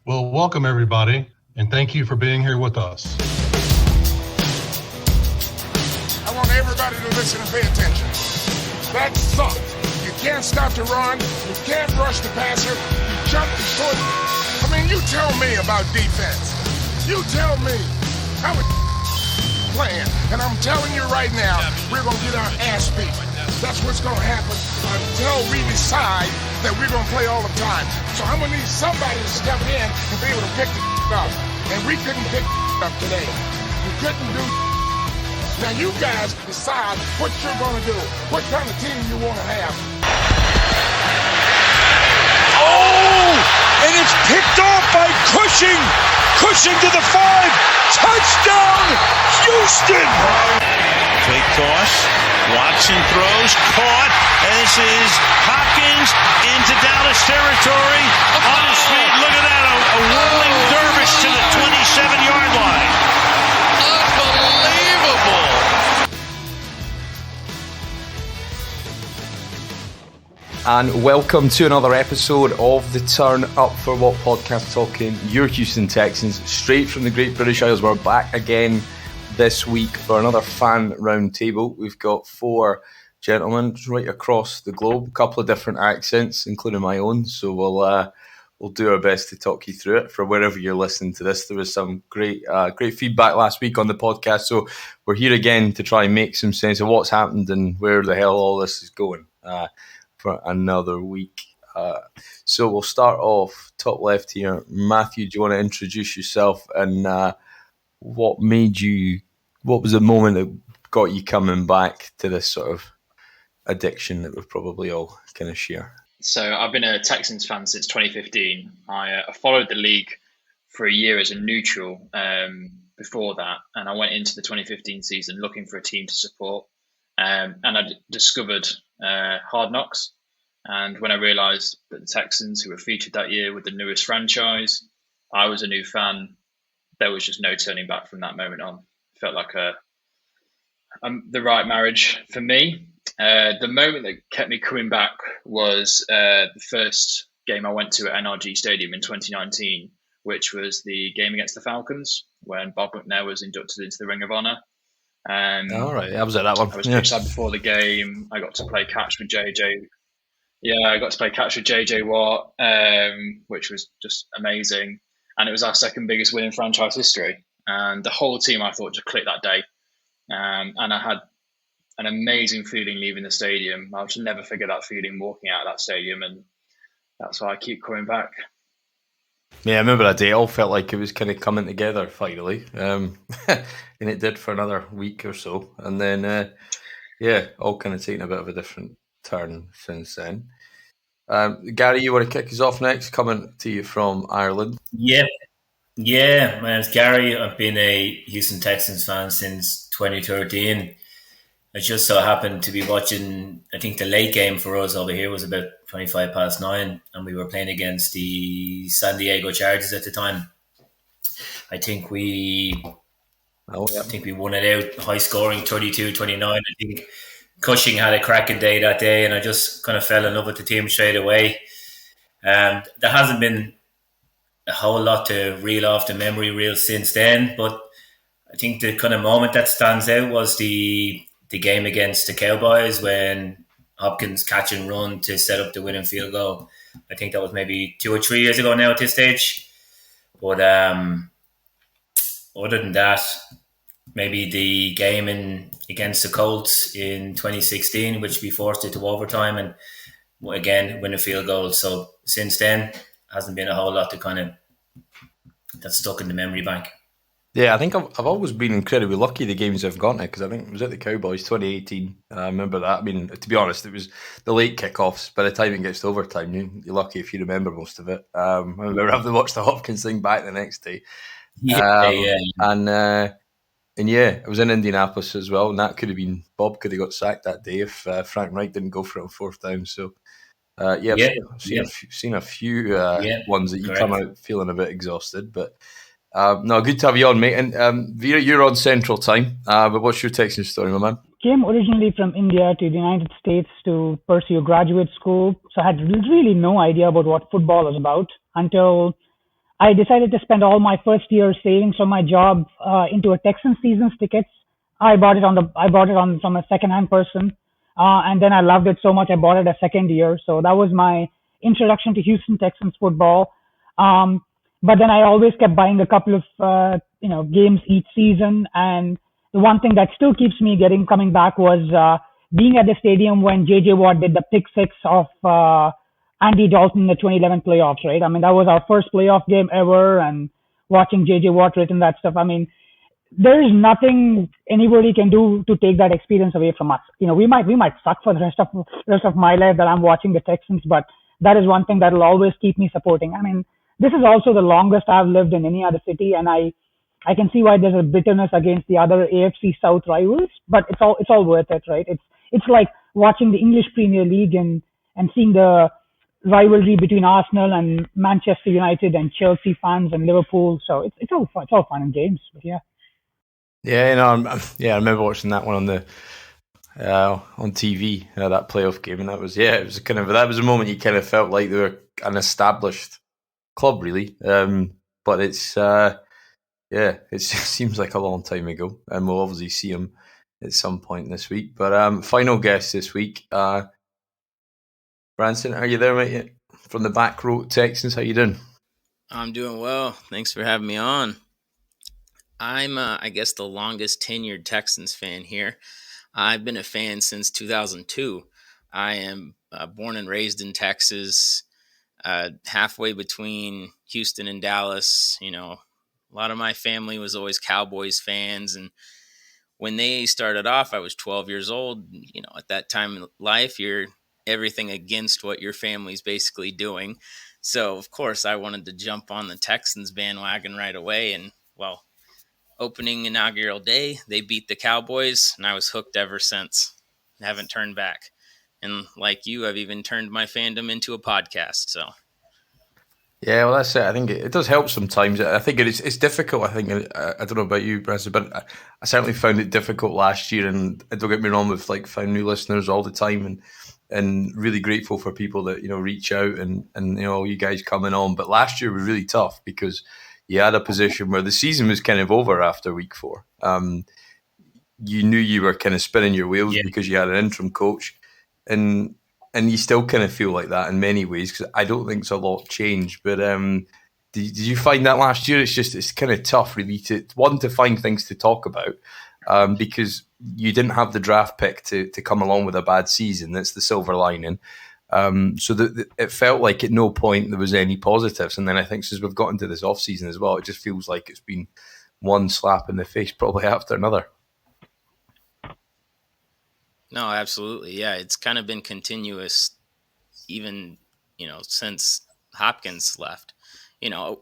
Well, welcome everybody, and thank you for being here with us. I want everybody to listen and pay attention. That sucked. You can't stop to run. You can't rush the passer. You jump to short. I mean, you tell me about defense. You tell me how it playing. And I'm telling you right now, we're going to get our ass beat. That's what's going to happen until we decide that we're going to play all the time. So I'm going to need somebody to step in and be able to pick the up. And we couldn't pick the up today. We couldn't do. Now you guys decide what you're going to do, what kind of team you want to have. Oh! And it's picked off by Cushing! Cushing to the 5! Touchdown, Houston! Fake toss. Watson throws. Caught. This is Hopkins into Dallas territory. On his feet. Look at that. A whirling dervish to the 27-yard line. Unbelievable. And welcome to another episode of the Turn Up For What podcast, talking your Houston Texans straight from the Great British Isles. We're back again this week for another fan roundtable. We've got 4 gentlemen right across the globe, a couple of different accents, including my own. So we'll do our best to talk you through it from wherever you're listening to this. There was some great feedback last week on the podcast, so we're here again to try and make some sense of what's happened and where the hell all this is going for another week. So we'll start off top left here. Matthew, do you want to introduce yourself and what was the moment that got you coming back to this sort of addiction that we've probably all kind of share? So I've been a Texans fan since 2015. I followed the league for a year as a neutral before that, and I went into the 2015 season looking for a team to support, and I discovered Hard Knocks. And when I realised that the Texans, who were featured that year with the newest franchise, I was a new fan, there was just no turning back from that moment on. It felt like the right marriage for me. The moment that kept me coming back was the first game I went to at NRG Stadium in 2019, which was the game against the Falcons when Bob McNair was inducted into the Ring of Honor. All right, I was at that one. I was excited before the game. I got to play catch with JJ. Yeah, I got to play catch with JJ Watt, which was just amazing. And it was our second biggest win in franchise history. And the whole team, I thought, just clicked that day. And I had an amazing feeling leaving the stadium. I'll just never forget that feeling walking out of that stadium. And that's why I keep coming back. Yeah, I remember that day. It all felt like it was kind of coming together finally. And it did for another week or so. And then, all kind of taking a bit of a different turn since then. Gary, you want to kick us off next? Coming to you from Ireland. Yeah, my name's Gary. I've been a Houston Texans fan since 2013. I just so happened to be watching, I think the late game for us over here was about 25 past 9, and we were playing against the San Diego Chargers at the time. I think we won it out, high scoring, 32-29. I think Cushing had a cracking day that day, and I just kind of fell in love with the team straight away. There hasn't been a whole lot to reel off the memory reel since then, but I think the kind of moment that stands out was the game against the Cowboys when Hopkins catch and run to set up the winning field goal. I think that was maybe 2 or 3 years ago now at this stage. But other than that, maybe the game against the Colts in 2016, which we forced it to overtime and again win a field goal. So since then, hasn't been a whole lot to kind of that's stuck in the memory bank. Yeah, I think I've always been incredibly lucky the games I've gone to, because I think it was at the Cowboys 2018. I remember that. I mean, to be honest, it was the late kickoffs. By the time it gets to overtime, you're lucky if you remember most of it. I remember having to watch the Hopkins thing back the next day. And I was in Indianapolis as well, and that could have been Bob could have got sacked that day if Frank Wright didn't go for it on fourth down. So, I've seen a few ones that you come out feeling a bit exhausted, but good to have you on, mate. And Vera, you're on Central Time, but what's your Texan story, my man? Came originally from India to the United States to pursue graduate school, so I had really no idea about what football was about until I decided to spend all my first year savings from my job into a Texans season's tickets. I bought it on from a second-hand person, and then I loved it so much I bought it a second year. So that was my introduction to Houston Texans football. Um, but then I always kept buying a couple of games each season, and the one thing that still keeps me getting coming back was being at the stadium when JJ Watt did the pick six of Andy Dalton in the 2011 playoffs, right? I mean, that was our first playoff game ever, and watching JJ Watt written that stuff. I mean, there is nothing anybody can do to take that experience away from us. We might suck for the rest of my life that I'm watching the Texans, but that is one thing that will always keep me supporting. I mean, this is also the longest I've lived in any other city, and I can see why there's a bitterness against the other AFC South rivals, but it's all worth it, right? It's like watching the English Premier League and seeing the rivalry between Arsenal and Manchester United and Chelsea fans and Liverpool. So it's all fun. It's all fun and games. But yeah. Yeah, I remember watching that one on TV, that playoff game, and it was that was a moment you kind of felt like they were an established club, really. But it's it seems like a long time ago, and we'll obviously see them at some point this week. But final guest this week, Branson, are you there, mate? From the Back Row Texans, how you doing? I'm doing well. Thanks for having me on. I'm, I guess, the longest tenured Texans fan here. I've been a fan since 2002. I am born and raised in Texas, halfway between Houston and Dallas. A lot of my family was always Cowboys fans. And when they started off, I was 12 years old. At that time in life, you're everything against what your family's basically doing. So, of course, I wanted to jump on the Texans bandwagon right away. And, well, opening inaugural day, they beat the Cowboys, and I was hooked ever since. I haven't turned back. And like you, I've even turned my fandom into a podcast. So, yeah, well, that's it. I think it does help sometimes. I think it's difficult. I think I don't know about you, Branson, but I certainly found it difficult last year. And don't get me wrong, with found new listeners all the time, and really grateful for people that reach out and you guys coming on. But last year was really tough because you had a position where the season was kind of over after week 4. You knew you were kind of spinning your wheels because you had an interim coach, and you still kind of feel like that in many ways because I don't think it's a lot changed. But did you find that last year? It's kind of tough, really, to find things to talk about because you didn't have the draft pick to come along with a bad season. That's the silver lining. So it felt like at no point there was any positives. And then I think since we've got into this off season as well, it just feels like it's been one slap in the face probably after another. No, absolutely. Yeah, it's kind of been continuous even, since Hopkins left.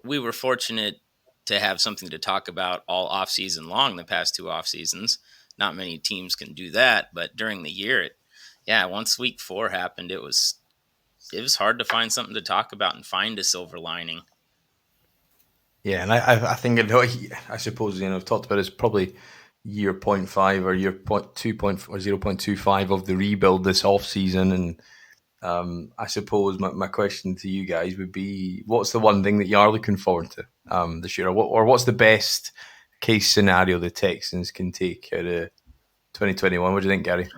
We were fortunate to have something to talk about all off season long the past 2 off seasons. Not many teams can do that, but during the year, once week 4 happened, it was hard to find something to talk about and find a silver lining. Yeah, and I think I suppose I've talked about it's probably year 0.5 or year 0.2 or 0.25 of the rebuild this off season, and I suppose my question to you guys would be, what's the one thing that you are looking forward to this year, or what's the best case scenario the Texans can take out of 2021? What do you think, Gary?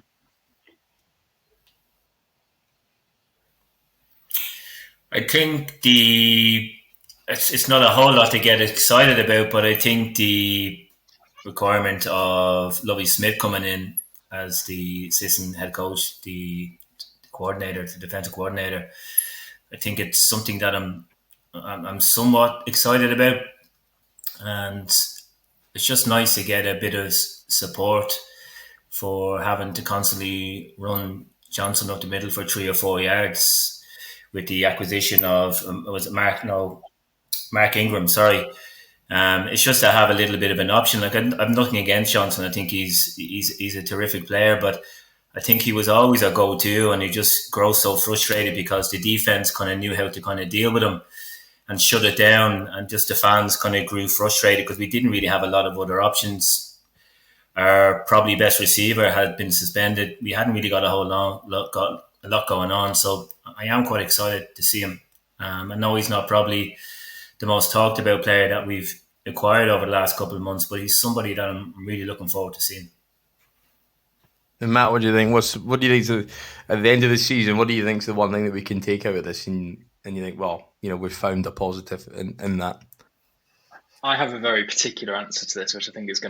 I think it's not a whole lot to get excited about, but I think the requirement of Lovie Smith coming in as the assistant head coach, the coordinator, the defensive coordinator, I think it's something that I'm somewhat excited about, and it's just nice to get a bit of support for having to constantly run Johnson up the middle for 3 or 4 yards with the acquisition of Mark Ingram. Sorry. It's just to have a little bit of an option. I'm nothing against Johnson. I think he's a terrific player, but I think he was always a go-to, and he just grows so frustrated because the defense kind of knew how to kind of deal with him and shut it down, and just the fans kind of grew frustrated because we didn't really have a lot of other options. Our probably best receiver had been suspended. We hadn't really got a lot going on, so I am quite excited to see him. I know he's not probably the most talked about player that we've acquired over the last couple of months, but he's somebody that I'm really looking forward to seeing. And Matt, what do you think? What do you think at the end of the season? What do you think is the one thing that we can take out of this? And you think, well, we've found a positive in that. I have a very particular answer to this, which I think is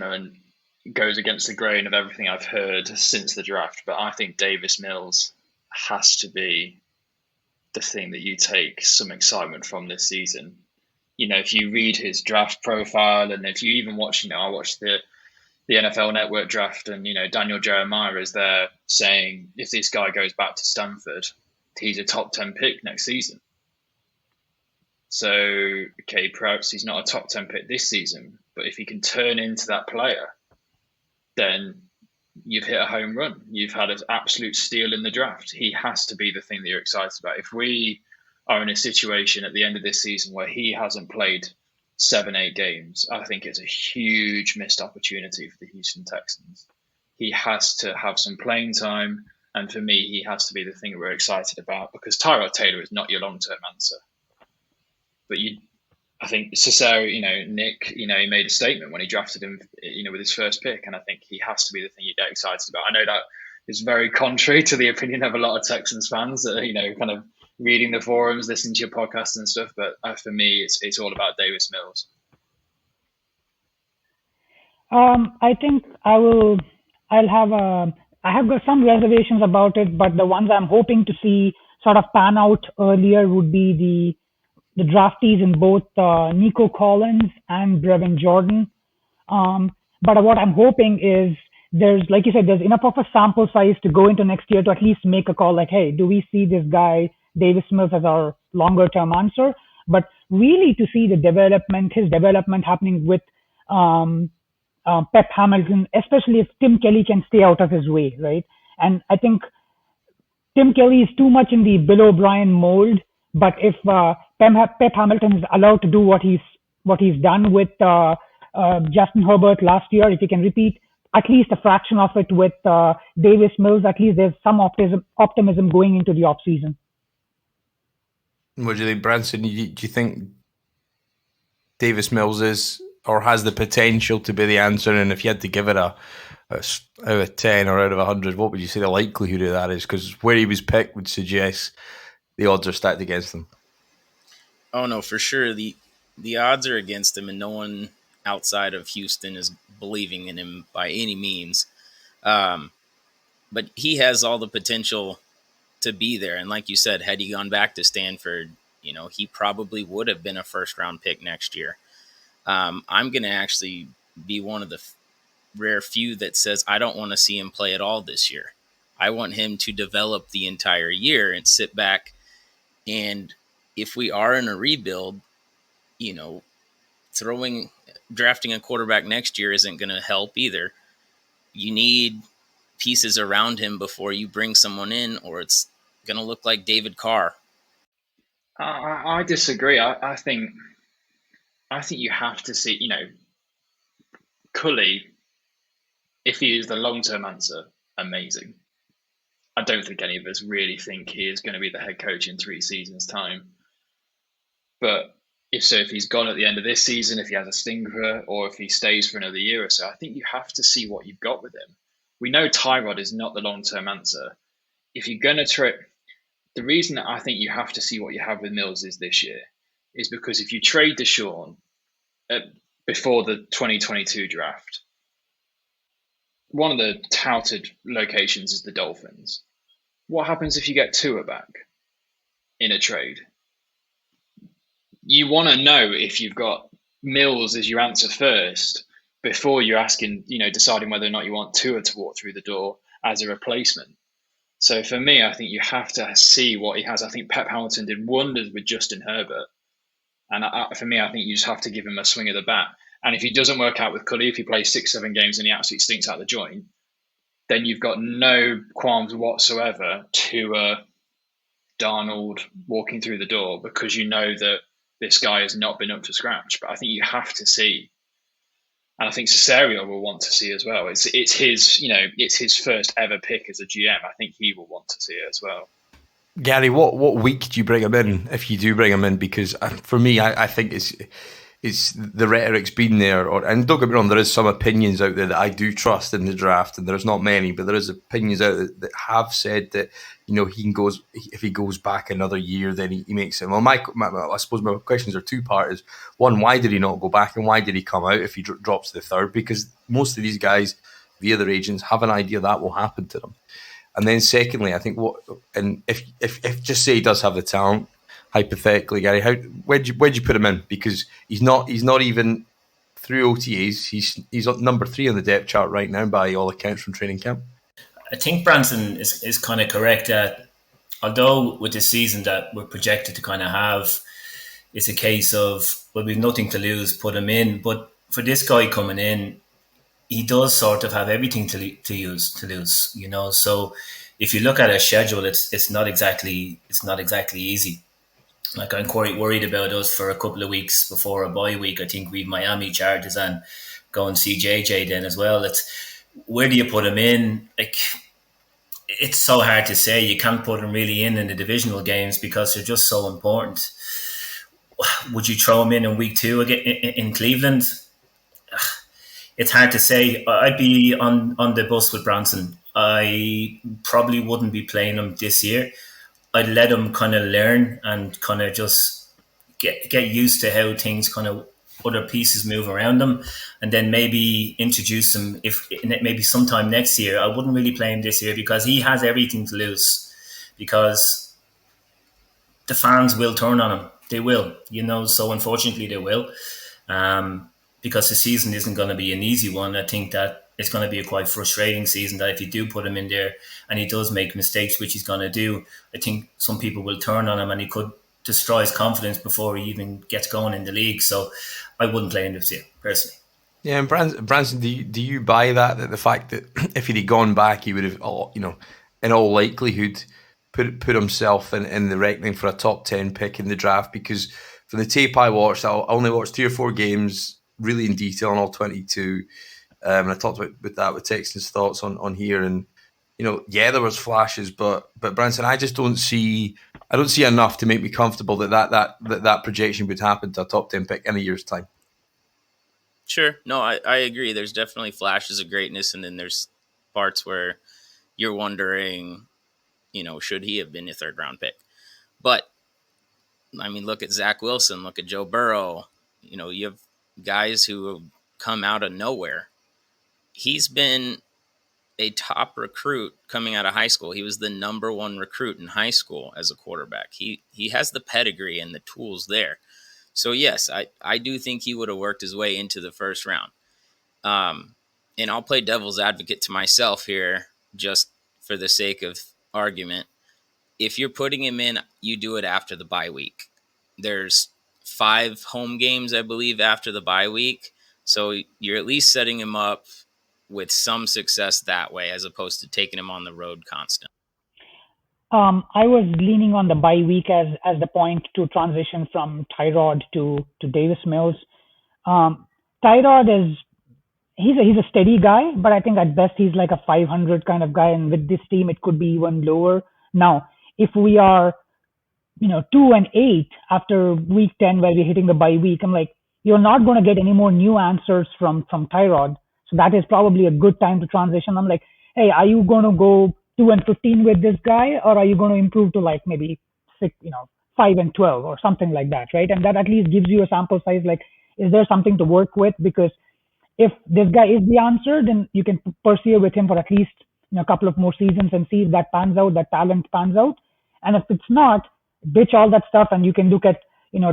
goes against the grain of everything I've heard since the draft. But I think Davis Mills has to be the thing that you take some excitement from this season. If you read his draft profile, and if you even watch, I watched the NFL Network draft, and Daniel Jeremiah is there saying if this guy goes back to Stanford, he's a top 10 pick next season. So, okay, perhaps he's not a top 10 pick this season, but if he can turn into that player, then you've hit a home run. You've had an absolute steal in the draft. He has to be the thing that you're excited about. If we are in a situation at the end of this season where he hasn't played 7-8 games, I think it's a huge missed opportunity for the Houston Texans. He has to have some playing time, and for me, he has to be the thing we're excited about, because Tyrod Taylor is not your long-term answer. But I think Cesaro, Nick, he made a statement when he drafted him, with his first pick, and I think he has to be the thing you get excited about. I know that is very contrary to the opinion of a lot of Texans fans that are, kind of reading the forums, listening to your podcasts and stuff, but for me, it's all about Davis Mills. I think I have got some reservations about it, but the ones I'm hoping to see sort of pan out earlier would be the draftees in both Nico Collins and Brevin Jordan. But what I'm hoping is there's, like you said, there's enough of a sample size to go into next year to at least make a call like, hey, do we see this guy, Davis Mills, as our longer term answer? But really to see his development happening with Pep Hamilton, especially if Tim Kelly can stay out of his way, right? And I think Tim Kelly is too much in the Bill O'Brien mold, but if Pep Hamilton is allowed to do what he's done with Justin Herbert last year, if he can repeat at least a fraction of it with Davis Mills, at least there's some optimism going into the offseason. What do you think, Branson? Do you think Davis Mills is or has the potential to be the answer? And if you had to give it a out of 10 or out of 100, what would you say the likelihood of that is? Because where he was picked would suggest the odds are stacked against him. Oh, no, for sure. The odds are against him, and no one outside of Houston is believing in him by any means. But he has all the potential to be there. And like you said, had he gone back to Stanford, he probably would have been a first-round pick next year. I'm going to actually be one of the rare few that says I don't want to see him play at all this year. I want him to develop the entire year and sit back. And if we are in a rebuild, drafting a quarterback next year isn't going to help either. You need pieces around him before you bring someone in, or it's going to look like David Carr. I disagree. I think you have to see, Cully, if he is the long-term answer, amazing. I don't think any of us really think he is going to be the head coach in 3 seasons' time. But if he's gone at the end of this season, if he has a stinker, or if he stays for another year or so, I think you have to see what you've got with him. We know Tyrod is not the long-term answer. If you're going to trade, the reason that I think you have to see what you have with Mills is this year is because if you trade Deshaun before the 2022 draft, one of the touted locations is the Dolphins. What happens if you get Tua back in a trade? You want to know if you've got Mills as your answer first before you're asking, deciding whether or not you want Tua to walk through the door as a replacement. So for me, I think you have to see what he has. I think Pep Hamilton did wonders with Justin Herbert. And for me, I think you just have to give him a swing of the bat. And if he doesn't work out with Cully, if he plays 6-7 games and he absolutely stinks out the joint, then you've got no qualms whatsoever to Darnold walking through the door, because you know that this guy has not been up to scratch. But I think you have to see, and I think Cesario will want to see as well. It's his, it's his first ever pick as a GM. I think he will want to see it as well. Gary, what week do you bring him in if you do bring him in? Because for me, I think it's the rhetoric's been there, and don't get me wrong, there is some opinions out there that I do trust in the draft, and there's not many, but there is opinions out there that have said that if he goes back another year, then he makes it. Well, I suppose my questions are two-part. Is one, why did he not go back, and why did he come out if he drops to the third? Because most of these guys, via their agents, have an idea that will happen to them. And then secondly, I think if just say he does have the talent, hypothetically, Gary, where'd you put him in? Because he's not even through OTAs. He's number 3 on the depth chart right now by all accounts from training camp. I think Branson is kind of correct that although with the season that we're projected to kind of have, it's a case of, well, we've nothing to lose, put him in. But for this guy coming in, he does sort of have everything to lose, you know. So if you look at his schedule, it's not exactly easy. Like, I'm quite worried about us for a couple of weeks before a bye week. I think we've Miami, Chargers, and go and see JJ then as well. Where do you put him in? Like, it's so hard to say. You can't put him really in the divisional games because they're just so important. Would you throw him in week 2 again in Cleveland? It's hard to say. I'd be on the bus with Branson. I probably wouldn't be playing him this year. I'd let him kind of learn and kind of just get used to how things kind of other pieces move around him, and then maybe introduce him if maybe sometime next year. I wouldn't really play him this year because he has everything to lose, because the fans will turn on him. They will, you know, so unfortunately they will. Because the season isn't going to be an easy one. I think that it's going to be a quite frustrating season, that if you do put him in there and he does make mistakes, which he's going to do, I think some people will turn on him and he could destroy his confidence before he even gets going in the league. So I wouldn't play him this year, personally. Yeah, and Branson, do you buy that the fact that if he'd gone back, he would have, in all likelihood, put himself in the reckoning for a top 10 pick in the draft? Because from the tape I watched, I only watched 3 or 4 games really in detail on all 22. And I talked about that with Texans' thoughts on here. And, there was flashes, but Branson, I don't see enough to make me comfortable that projection would happen to a top 10 pick in a year's time. Sure. No, I agree. There's definitely flashes of greatness, and then there's parts where you're wondering, should he have been a 3rd round pick? But, I mean, look at Zach Wilson, look at Joe Burrow. You have guys who have come out of nowhere. He's been a top recruit coming out of high school. He was the number 1 recruit in high school as a quarterback. He has the pedigree and the tools there. So yes, I do think he would have worked his way into the 1st round. And I'll play devil's advocate to myself here just for the sake of argument. If you're putting him in, you do it after the bye week. There's 5 home games, I believe, after the bye week. So you're at least setting him up with some success that way, as opposed to taking him on the road constant. I was leaning on the bye week as the point to transition from Tyrod to Davis Mills. Tyrod he's a steady guy, but I think at best he's like a 500 kind of guy, and with this team it could be even lower. Now, if we are 2-8 after week 10 where we're hitting the bye week, I'm like, you're not going to get any more new answers from Tyrod. So that is probably a good time to transition. I'm like, hey, are you going to go 2-15 with this guy, or are you going to improve to like maybe 5-12 or something like that, right? And that at least gives you a sample size. Like, is there something to work with? Because if this guy is the answer, then you can pursue with him for at least a couple of more seasons and see if that pans out, that talent pans out. And if it's not, ditch all that stuff, and you can look at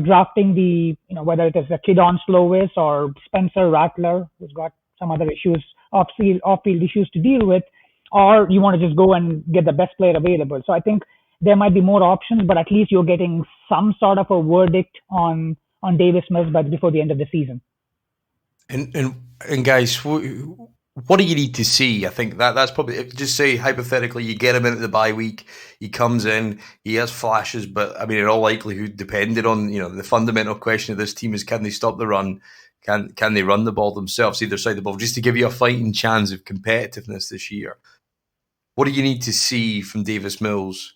drafting the whether it is a Kidon Slovis or Spencer Rattler, who's got some other issues, off-field issues to deal with, or you want to just go and get the best player available. So I think there might be more options, but at least you're getting some sort of a verdict on Davis Mills before the end of the season. And guys, what do you need to see? I think that's probably, just say hypothetically you get him in at the bye week, he comes in, he has flashes, but I mean in all likelihood, depending on the fundamental question of this team is, can they stop the run? Can they run the ball themselves, either side of the ball, just to give you a fighting chance of competitiveness this year? What do you need to see from Davis Mills?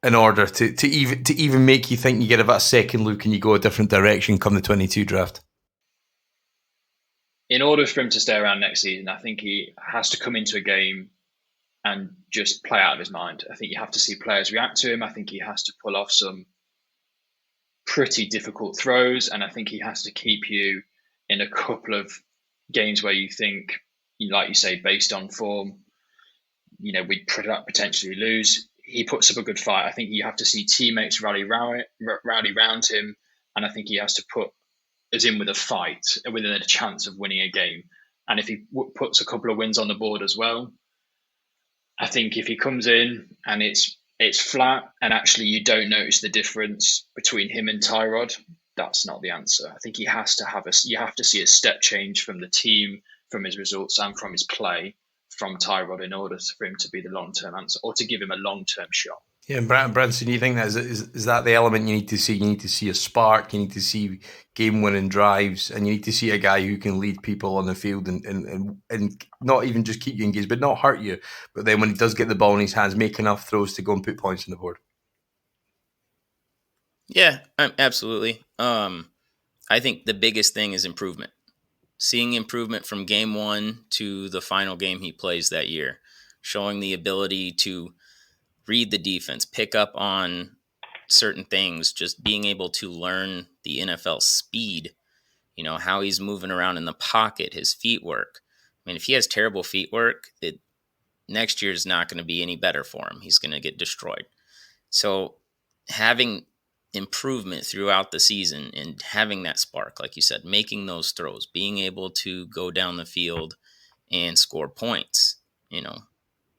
in order to even make you think you get a second look and you go a different direction come the 22 draft? In order for him to stay around next season, I think he has to come into a game and just play out of his mind. I think you have to see players react to him. I think he has to pull off some pretty difficult throws, and I think he has to keep you in a couple of games where you think, like you say, based on form, we'd potentially lose. He puts up a good fight. I think you have to see teammates rally round him, and I think he has to put us in with a fight, within a chance of winning a game. And if he puts a couple of wins on the board as well, I think if he comes in and it's flat and actually you don't notice the difference between him and Tyrod, that's not the answer. I think he has to you have to see a step change from the team, from his results and from his play from Tyrod in order for him to be the long-term answer or to give him a long-term shot. Yeah, and Branson, you think that is that the element you need to see? You need to see a spark, you need to see game-winning drives, and you need to see a guy who can lead people on the field and not even just keep you engaged, but not hurt you. But then when he does get the ball in his hands, make enough throws to go and put points on the board. Yeah, absolutely. I think the biggest thing is improvement. Seeing improvement from game one to the final game he plays that year, showing the ability to read the defense, pick up on certain things, just being able to learn the NFL speed, how he's moving around in the pocket, his feet work. I mean, if he has terrible feet work, next year is not going to be any better for him. He's going to get destroyed. So having improvement throughout the season and having that spark, like you said, making those throws, being able to go down the field and score points,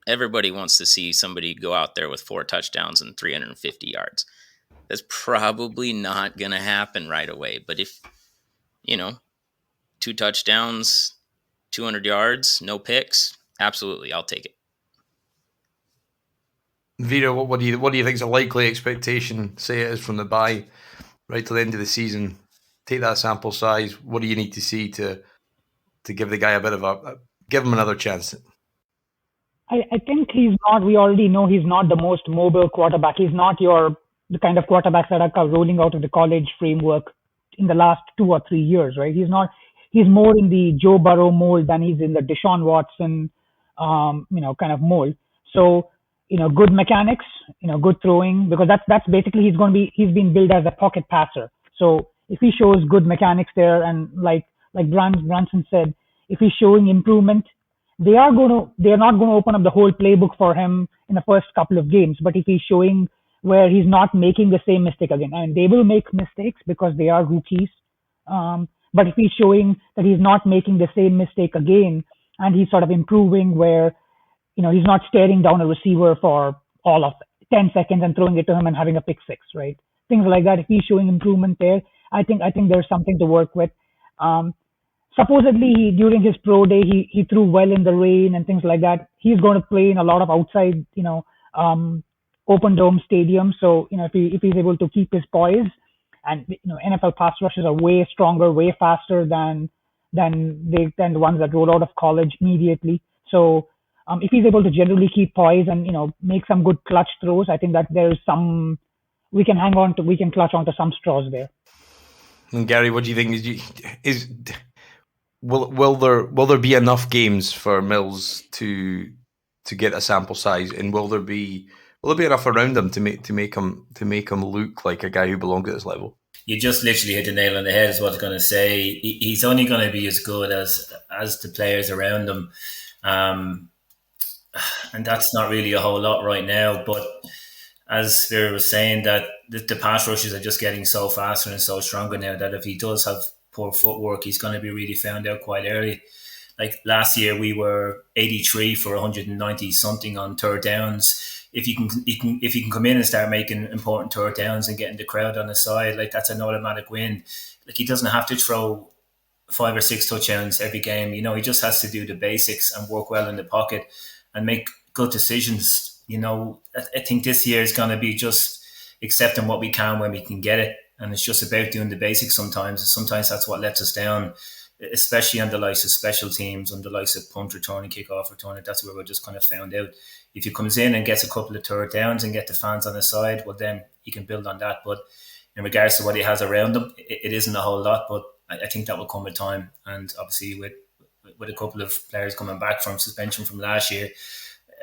everybody wants to see somebody go out there with 4 touchdowns and 350 yards. That's probably not going to happen right away. But if, 2 touchdowns, 200 yards, no picks, absolutely, I'll take it. Vera, what do you think is a likely expectation, say it is from the bye right till the end of the season? Take that sample size. What do you need to see to give the guy a bit of give him another chance? I think he's not. We already know he's not the most mobile quarterback. He's not the kind of quarterbacks that are rolling out of the college framework in the last 2 or 3 years, right? He's not. He's more in the Joe Burrow mold than he's in the Deshaun Watson, kind of mold. So, good mechanics, good throwing, because that's basically he's been built as a pocket passer. So if he shows good mechanics there, and like Branson said, if he's showing improvement, they are not going to open up the whole playbook for him in the first couple of games. But if he's showing where he's not making the same mistake again, and they will make mistakes because they are rookies. But if he's showing that he's not making the same mistake again, and he's sort of improving where, he's not staring down a receiver for all of 10 seconds and throwing it to him and having a pick six, right? Things like that. If he's showing improvement there, I think there's something to work with. Supposedly, during his pro day, he threw well in the rain and things like that. He's going to play in a lot of outside, open dome stadiums. So, if he's able to keep his poise, and NFL pass rushes are way stronger, way faster than the ones that roll out of college immediately. So, if he's able to generally keep poise and make some good clutch throws, I think that there's some we can clutch onto some straws there. And Gary, what do you think? Will there be enough games for Mills to get a sample size, and will there be enough around him to make him look like a guy who belongs at this level? You just literally hit the nail on the head, is what I was going to say. He's only going to be as good as the players around him, and that's not really a whole lot right now. But as Vera was saying, that the pass rushes are just getting so faster and so stronger now that if he does have poor footwork, he's going to be really found out quite early. Like last year, we were 83 for 190 something on third downs. If he can come in and start making important third downs and getting the crowd on his side, like that's an automatic win. Like he doesn't have to throw 5 or 6 touchdowns every game. He just has to do the basics and work well in the pocket and make good decisions. I think this year is going to be just accepting what we can when we can get it. And it's just about doing the basics sometimes. And sometimes that's what lets us down. especially on the likes of special teams, on the likes of punt return and kickoff return. That's where we're just kind of found out. If he comes in and gets a couple of third downs and get the fans on his side, well, then he can build on that. But in regards to what he has around him, it isn't a whole lot, but I think that will come with time. And obviously with a couple of players coming back from suspension from last year,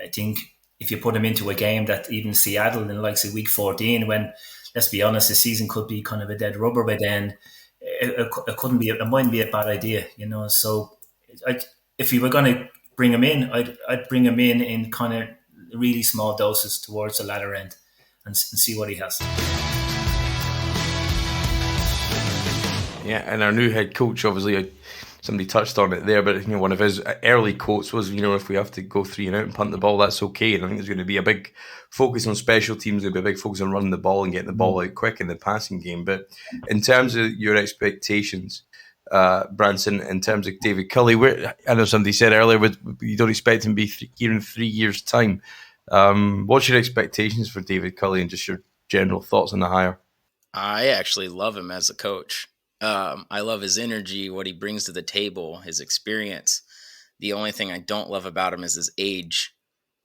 I think if you put him into a game that even Seattle in like say week 14, when, let's be honest, the season could be kind of a dead rubber by then, it mightn't be a bad idea, So if you were going to bring him in, I'd bring him in kind of really small doses towards the latter end and see what he has. Yeah, and our new head coach, obviously, somebody touched on it there, but one of his early quotes was, if we have to go 3 and out and punt the ball, that's okay. And I think there's going to be a big focus on special teams, there'll be a big focus on running the ball and getting the ball out quick in the passing game. But in terms of your expectations, Branson, in terms of David Culley, I know somebody said earlier, you don't expect him to be here in 3 years' time. What's your expectations for David Culley and just your general thoughts on the hire? I actually love him as a coach. I love his energy, what he brings to the table, his experience. The only thing I don't love about him is his age.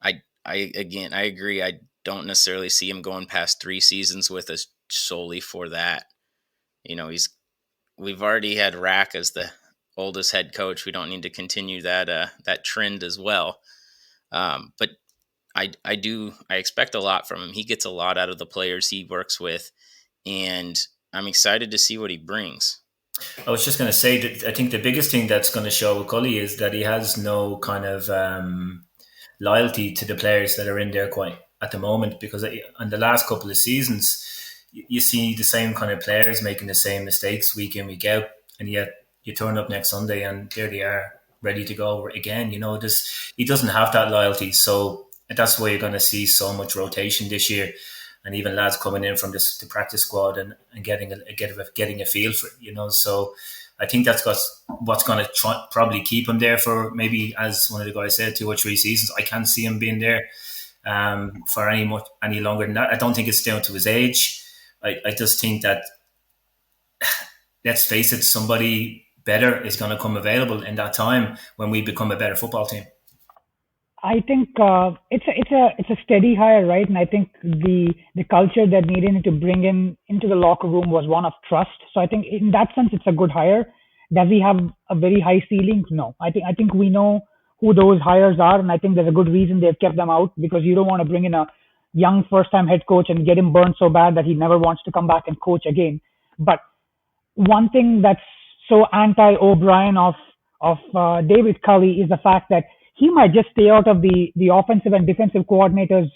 I agree. I don't necessarily see him going past 3 seasons with us solely for that. We've already had Rack as the oldest head coach. We don't need to continue that trend as well. But I expect a lot from him. He gets a lot out of the players he works with, and I'm excited to see what he brings. I was just going to say that I think the biggest thing that's going to show with Cully is that he has no kind of loyalty to the players that are in there quite at the moment, because in the last couple of seasons, you see the same kind of players making the same mistakes week in, week out, and yet you turn up next Sunday and there they are ready to go again. He doesn't have that loyalty. So that's why you're going to see so much rotation this year. And even lads coming in from the practice squad and getting a feel for it, So I think that's what's going to probably keep him there for maybe, as one of the guys said, 2 or 3 seasons. I can't see him being there for any longer than that. I don't think it's down to his age. I just think that, let's face it, somebody better is going to come available in that time when we become a better football team. I think it's a steady hire, right? And I think the culture that needed to bring into the locker room was one of trust. So I think in that sense, it's a good hire. Does he have a very high ceiling? No. I think we know who those hires are, and I think there's a good reason they've kept them out, because you don't want to bring in a young first-time head coach and get him burned so bad that he never wants to come back and coach again. But one thing that's so anti-O'Brien of David Culley is the fact that he might just stay out of the offensive and defensive coordinator's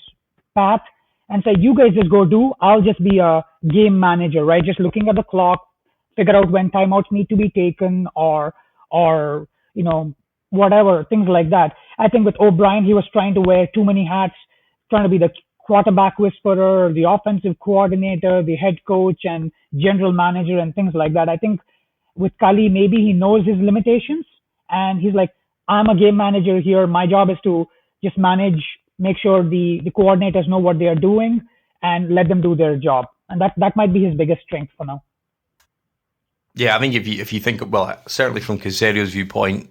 path and say, you guys just go do, I'll just be a game manager, right? Just looking at the clock, figure out when timeouts need to be taken or whatever, things like that. I think with O'Brien, he was trying to wear too many hats, trying to be the quarterback whisperer, the offensive coordinator, the head coach and general manager and things like that. I think with Culley, maybe he knows his limitations and he's like, I'm a game manager here. My job is to just manage, make sure the coordinators know what they are doing and let them do their job. And that might be his biggest strength for now. Yeah, I think if you think, well, certainly from Casario's viewpoint,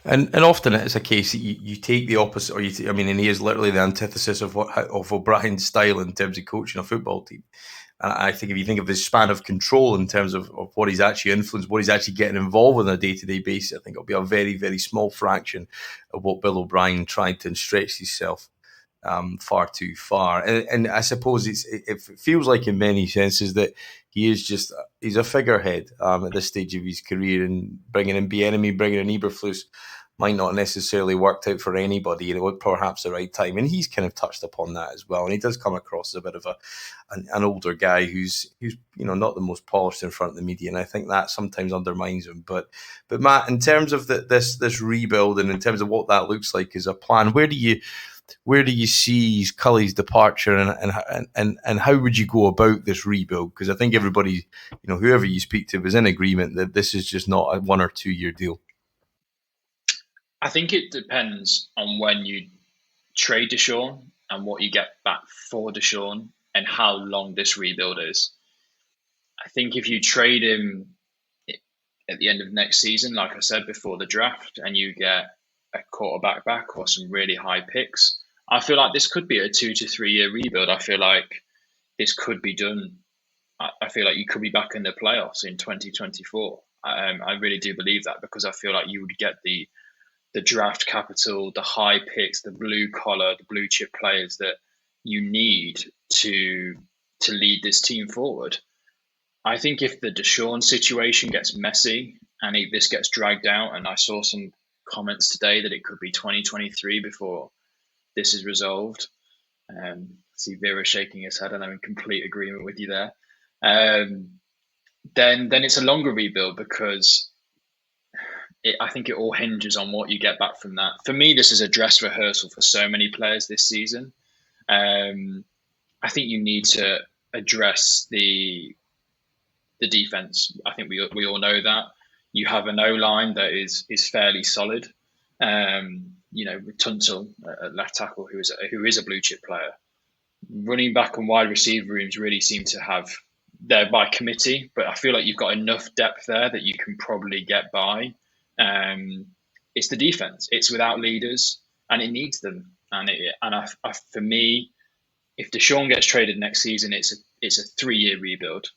and often it's a case that you take the opposite, and he is literally the antithesis of O'Brien's style in terms of coaching a football team. And I think if you think of his span of control in terms of what he's actually influenced, what he's actually getting involved with on a day-to-day basis, I think it'll be a very, very small fraction of what Bill O'Brien tried to stretch himself far too far. And I suppose it feels like in many senses that he's a figurehead at this stage of his career, and bringing in Bieniemy, bringing in Eberflus might not necessarily worked out for anybody, and it was perhaps the right time. And he's kind of touched upon that as well. And he does come across as a bit of an older guy who's not the most polished in front of the media, and I think that sometimes undermines him. But Matt, in terms of this rebuild and in terms of what that looks like as a plan, where do you see Culley's departure, and how would you go about this rebuild? Because I think everybody, whoever you speak to, was in agreement that this is just not a 1 or 2 year deal. I think it depends on when you trade Deshaun and what you get back for Deshaun and how long this rebuild is. I think if you trade him at the end of next season, like I said before the draft, and you get a quarterback back or some really high picks, I feel like this could be a 2 to 3 year rebuild. I feel like this could be done. I feel like you could be back in the playoffs in 2024. I really do believe that, because I feel like you would get the draft capital, the high picks, the blue collar, the blue chip players that you need to lead this team forward. I think if the Deshaun situation gets messy and this gets dragged out, and I saw some comments today that it could be 2023 before this is resolved. See Vera shaking his head, and I'm in complete agreement with you there. Then it's a longer rebuild, because I think it all hinges on what you get back from that. For me, this is a dress rehearsal for so many players this season. I think you need to address the defense. I think we all know that. You have an O-line that is fairly solid. With Tunsil at left tackle, who is a blue chip player. Running back and wide receiver rooms really seem to have, they're by committee, but I feel like you've got enough depth there that you can probably get by. It's the defense. It's without leaders, and it needs them. For me, if Deshaun gets traded next season, it's a 3 year rebuild.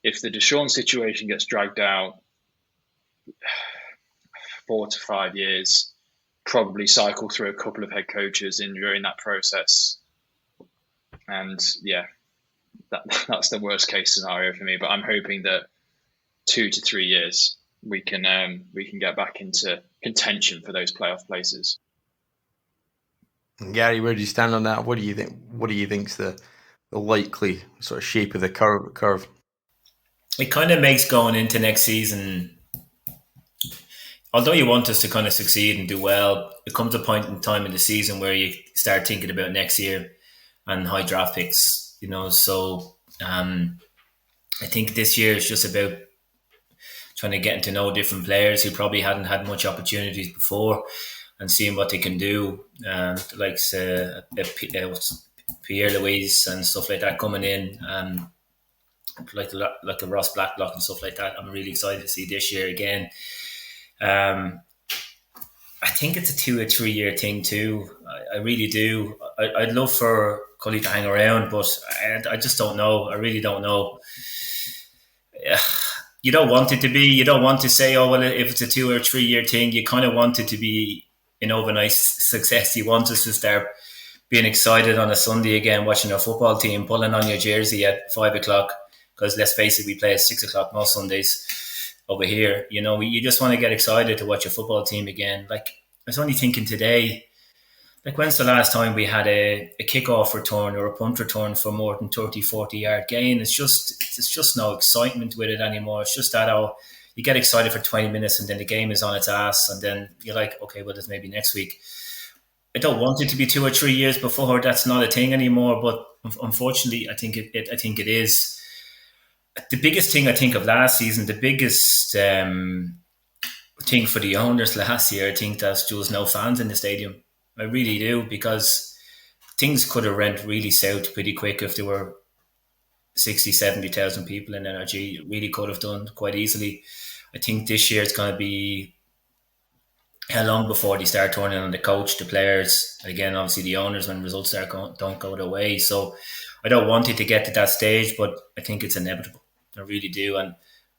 If the Deshaun situation gets dragged out 4 to 5 years, probably cycle through a couple of head coaches during that process. And yeah, that's the worst case scenario for me. But I'm hoping that 2 to 3 years we can get back into contention for those playoff places. And Gary, where do you stand on that? What do you think? What do you think's the likely sort of shape of the curve? It kind of makes going into next season, although you want us to kind of succeed and do well, it comes a point in time in the season where you start thinking about next year and high draft picks, So I think this year is just about trying to get to know different players who probably hadn't had much opportunities before, and seeing what they can do, like Pierre Louise and stuff like that coming in, like a Ross Blacklock and stuff like that. I'm really excited to see this year again. I think it's a 2 or 3 year thing too. I really do. I'd love for Cully to hang around, but I just don't know. I really don't know. You don't want it to be. You don't want to say, oh, well, if it's a 2 or 3 year thing, you kind of want it to be an overnight success. You want us to start being excited on a Sunday again, watching our football team, pulling on your jersey at 5 o'clock, because let's face it, we play at 6 o'clock most Sundays over here. You just want to get excited to watch your football team again. Like, I was only thinking today, like, when's the last time we had a kickoff return or a punt return for more than 30, 40 yard gain? It's just no excitement with it anymore. It's just that, you get excited for 20 minutes and then the game is on its ass, and then you're like, okay, well, it's maybe next week. I don't want it to be 2 or 3 years before that's not a thing anymore, but unfortunately, I think it is. The biggest thing I think of last season, the biggest thing for the owners last year, I think there was no fans in the stadium. I really do, because things could have went really south pretty quick if there were 60, 70,000 people in NRG. It really could have done quite easily. I think this year it's going to be how long before they start turning on the coach, the players, again, obviously the owners, when results don't go their way. So I don't want it to get to that stage, but I think it's inevitable. I really do. And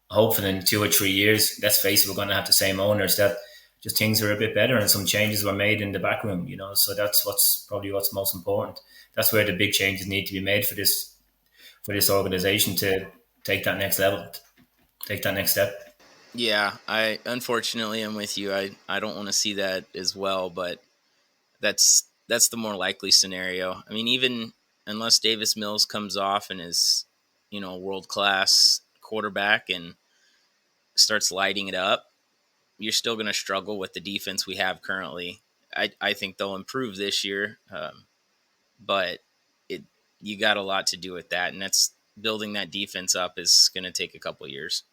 hopefully in 2 or 3 years, let's face it, we're going to have the same owners, that just things are a bit better and some changes were made in the back room, So that's what's most important. That's where the big changes need to be made for this organization to take that next level, take that next step. Yeah, unfortunately I'm with you. I don't want to see that as well, but that's the more likely scenario. I mean, even unless Davis Mills comes off and is, a world-class quarterback and starts lighting it up, you're still going to struggle with the defense we have currently. I think they'll improve this year, but you got a lot to do with that, and that's building that defense up is going to take a couple of years.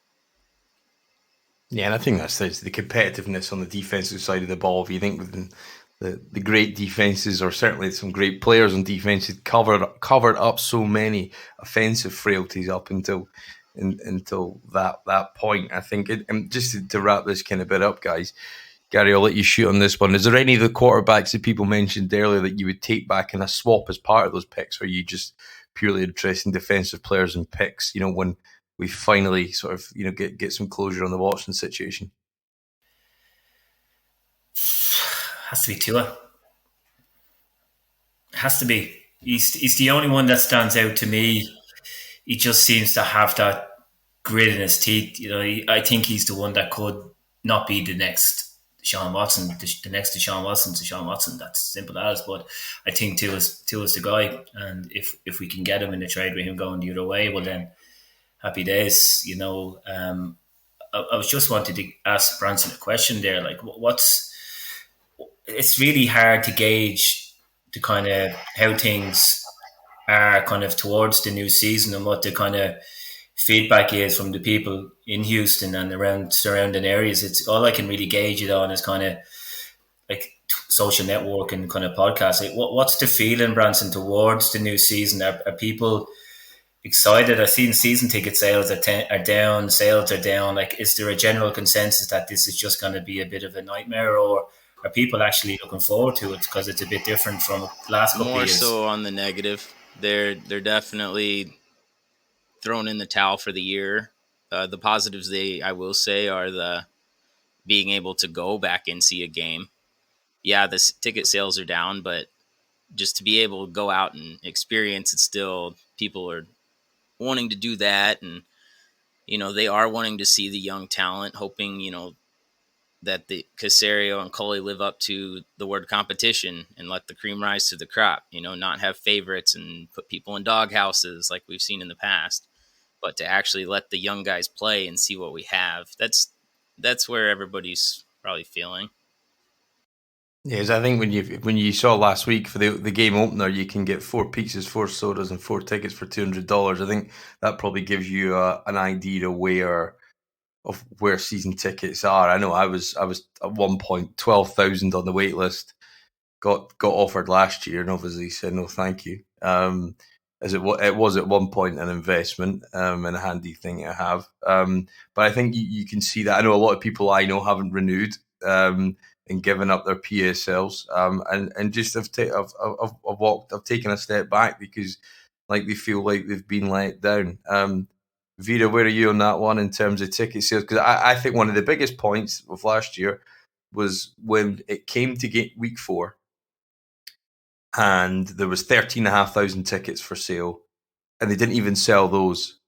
Yeah, and I think that's the competitiveness on the defensive side of the ball. If you think with the great defenses, or certainly some great players on defense, covered up so many offensive frailties up until until that point. I think, and just to wrap this kind of bit up, guys, Gary, I'll let you shoot on this one. Is there any of the quarterbacks that people mentioned earlier that you would take back in a swap as part of those picks, or are you just purely interested in defensive players and picks, when we finally sort of, get some closure on the Watson situation? Has to be Tua. Has to be. He's the only one that stands out to me. He just seems to have that grit in his teeth. I think he's the one that could not be the next Deshaun Watson. The next Deshaun Watson. That's simple as. But I think Tua's the guy. And if we can get him in the trade with him going the other way, well then, happy days. I was just wanted to ask Branson a question there. Like, it's really hard to gauge the kind of how things are kind of towards the new season and what the kind of feedback is from the people in Houston and around surrounding areas. It's all I can really gauge it on is kind of like social network and kind of podcasts. Like, what's the feeling, Branson, towards the new season? Are people excited? I've seen season ticket sales are down, sales are down. Like, is there a general consensus that this is just going to be a bit of a nightmare, or are people actually looking forward to it because it's a bit different from the last couple of years? More so on the negative. They're definitely thrown in the towel for the year. The positives, I will say, are the being able to go back and see a game. Yeah, the ticket sales are down, but just to be able to go out and experience it still, people are wanting to do that. And, they are wanting to see the young talent, hoping, that the Caserio and Coley live up to the word competition and let the cream rise to the crop, not have favorites and put people in doghouses like we've seen in the past, but to actually let the young guys play and see what we have. That's where everybody's probably feeling. Yes, I think when you saw last week for the game opener, you can get 4 pizzas, 4 sodas, and 4 tickets for $200. I think that probably gives you an idea of where season tickets are. I know I was at one point 12,000 on the wait list. Got offered last year, and obviously said no, thank you. As it was at one point an investment and a handy thing to have. But I think you can see that. I know a lot of people I know haven't renewed and given up their PSLs, and just have taken a step back because like they feel like they've been let down. Vera, where are you on that one in terms of ticket sales? Because I think one of the biggest points of last year was when it came to week 4 and there was 13,500 tickets for sale and they didn't even sell those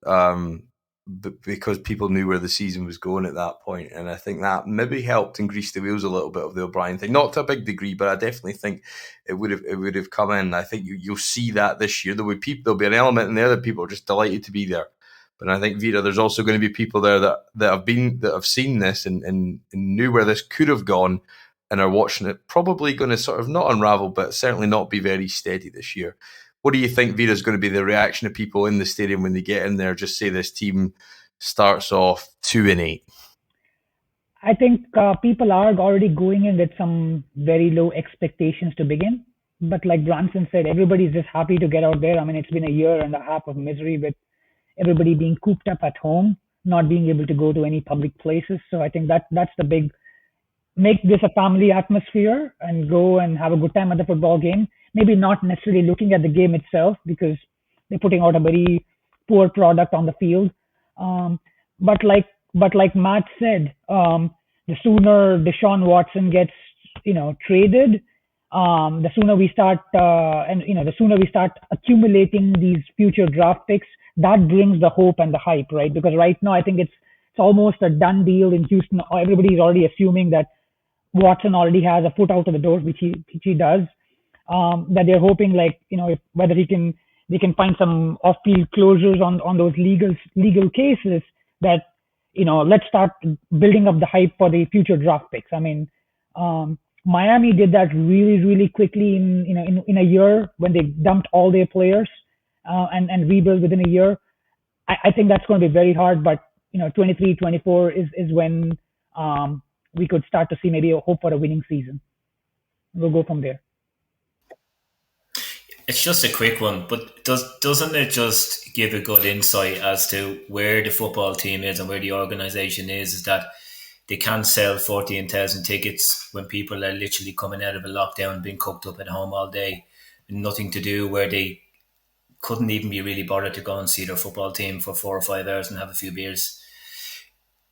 because people knew where the season was going at that point. And I think that maybe helped and greased the wheels a little bit of the O'Brien thing. Not to a big degree, but I definitely think it would have come in. I think you'll see that this year. There'll be an element in there that people are just delighted to be there. But I think, Vera, there's also going to be people there that have seen this and knew where this could have gone and are watching it, probably going to sort of not unravel, but certainly not be very steady this year. What do you think, Vera, is going to be the reaction of people in the stadium when they get in there? Just say this team starts off 2-8. I think people are already going in with some very low expectations to begin. But like Branson said, everybody's just happy to get out there. I mean, it's been a year and a half of misery with everybody being cooped up at home, not being able to go to any public places. So I think that's the big, make this a family atmosphere and go and have a good time at the football game. Maybe not necessarily looking at the game itself because they're putting out a very poor product on the field. But like Matt said, the sooner Deshaun Watson gets, traded, the sooner we start, the sooner we start accumulating these future draft picks, that brings the hope and the hype, right? Because right now I think it's almost a done deal in Houston. Everybody's already assuming that Watson already has a foot out of the door, which he does. That they're hoping, whether they can find some off-field closures on those legal cases that, let's start building up the hype for the future draft picks. I mean, Miami did that really, really quickly in a year when they dumped all their players and rebuild within a year. I think that's going to be very hard, but 23, 24 is when we could start to see maybe a hope for a winning season. We'll go from there. It's just a quick one, but doesn't it just give a good insight as to where the football team is and where the organisation is that they can't sell 14,000 tickets when people are literally coming out of a lockdown, being cooked up at home all day, nothing to do, where they couldn't even be really bothered to go and see their football team for 4 or 5 hours and have a few beers.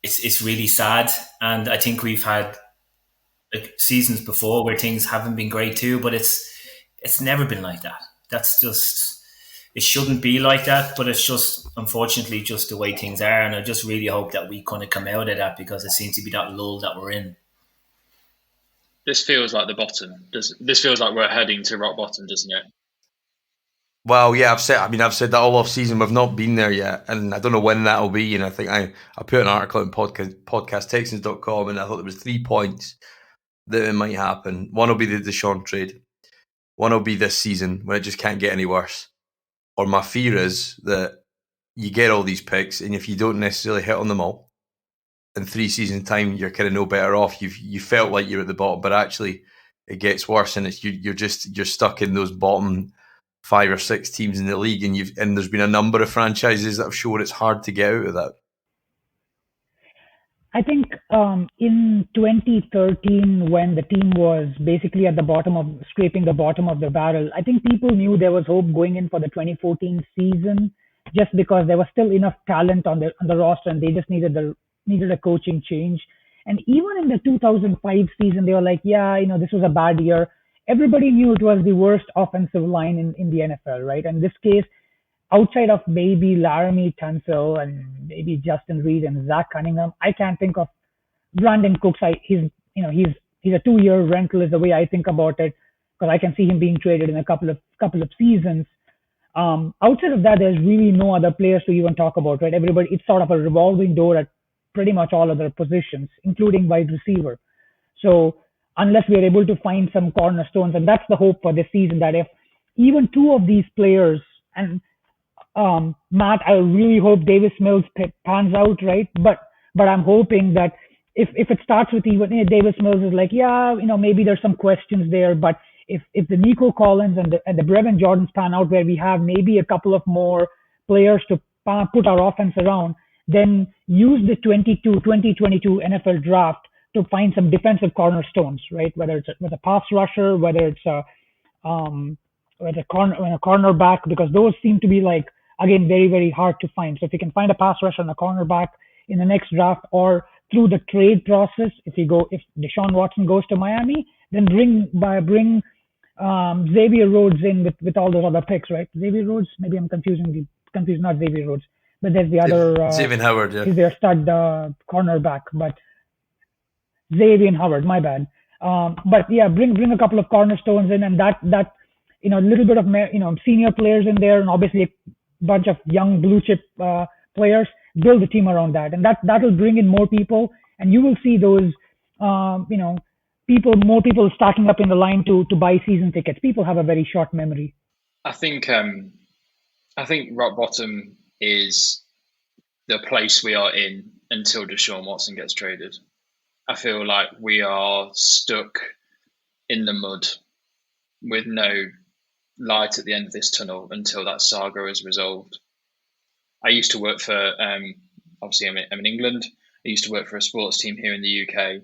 It's really sad, and I think we've had seasons before where things haven't been great too, but it's never been like that. That's just, it shouldn't be like that, but it's just unfortunately just the way things are, and I just really hope that we kind of come out of that, because it seems to be that lull that we're in. This feels like the bottom. This feels like we're heading to rock bottom, doesn't it? Well, yeah, I've said that all off season. We've not been there yet, and I don't know when that'll be. And I think I put an article on podcasttexans.com, and I thought there was 3 points that it might happen. One will be the Deshaun trade. One will be this season when it just can't get any worse. Or my fear is that you get all these picks, and if you don't necessarily hit on them all, in 3 seasons' time, you're kind of no better off. You felt like you're at the bottom, but actually it gets worse, and you're stuck in those bottom 5 or 6 teams in the league, and there's been a number of franchises that have shown it's hard to get out of that. I think in 2013, when the team was basically at the bottom scraping the bottom of the barrel, I think people knew there was hope going in for the 2014 season, just because there was still enough talent on the roster, and they just needed a coaching change. And even in the 2005 season, they were like, yeah, this was a bad year. Everybody knew it was the worst offensive line in the NFL, right? In this case, outside of maybe Laramie Tunsil and maybe Justin Reed and Zach Cunningham, I can't think of Brandon Cooks. He's a 2-year rental is the way I think about it, because I can see him being traded in a couple of seasons. Outside of that, there's really no other players to even talk about, right? Everybody, it's sort of a revolving door at pretty much all other positions, including wide receiver. So unless we are able to find some cornerstones, and that's the hope for this season, that if even 2 of these players, and Matt, I really hope Davis Mills pans out, right? But I'm hoping that if it starts with even Davis Mills is like, yeah, maybe there's some questions there, but if the Nico Collins and the Brevin Jordans pan out, where we have maybe a couple of more players to put our offense around, then use the 2022 NFL draft to find some defensive cornerstones, right? Whether it's with a pass rusher, whether it's a cornerback, because those seem to be again, very, very hard to find. So if you can find a pass rusher and a cornerback in the next draft, or through the trade process, if Deshaun Watson goes to Miami, then bring Xavier Rhodes in with all those other picks, right? Xavier Rhodes, maybe I'm confused, not Xavier Rhodes, but there's the other Xavier Howard, yeah. He's their stud cornerback, but Xavier Howard, my bad. But yeah, bring a couple of cornerstones in, and that a little bit of senior players in there, and obviously a bunch of young blue chip players. Build the team around that, and that will bring in more people, and you will see those more people stacking up in the line to buy season tickets. People have a very short memory. I think rock bottom is the place we are in until Deshaun Watson gets traded. I feel like we are stuck in the mud with no light at the end of this tunnel until that saga is resolved. I used to work for, obviously I'm in England. I used to work for a sports team here in the UK,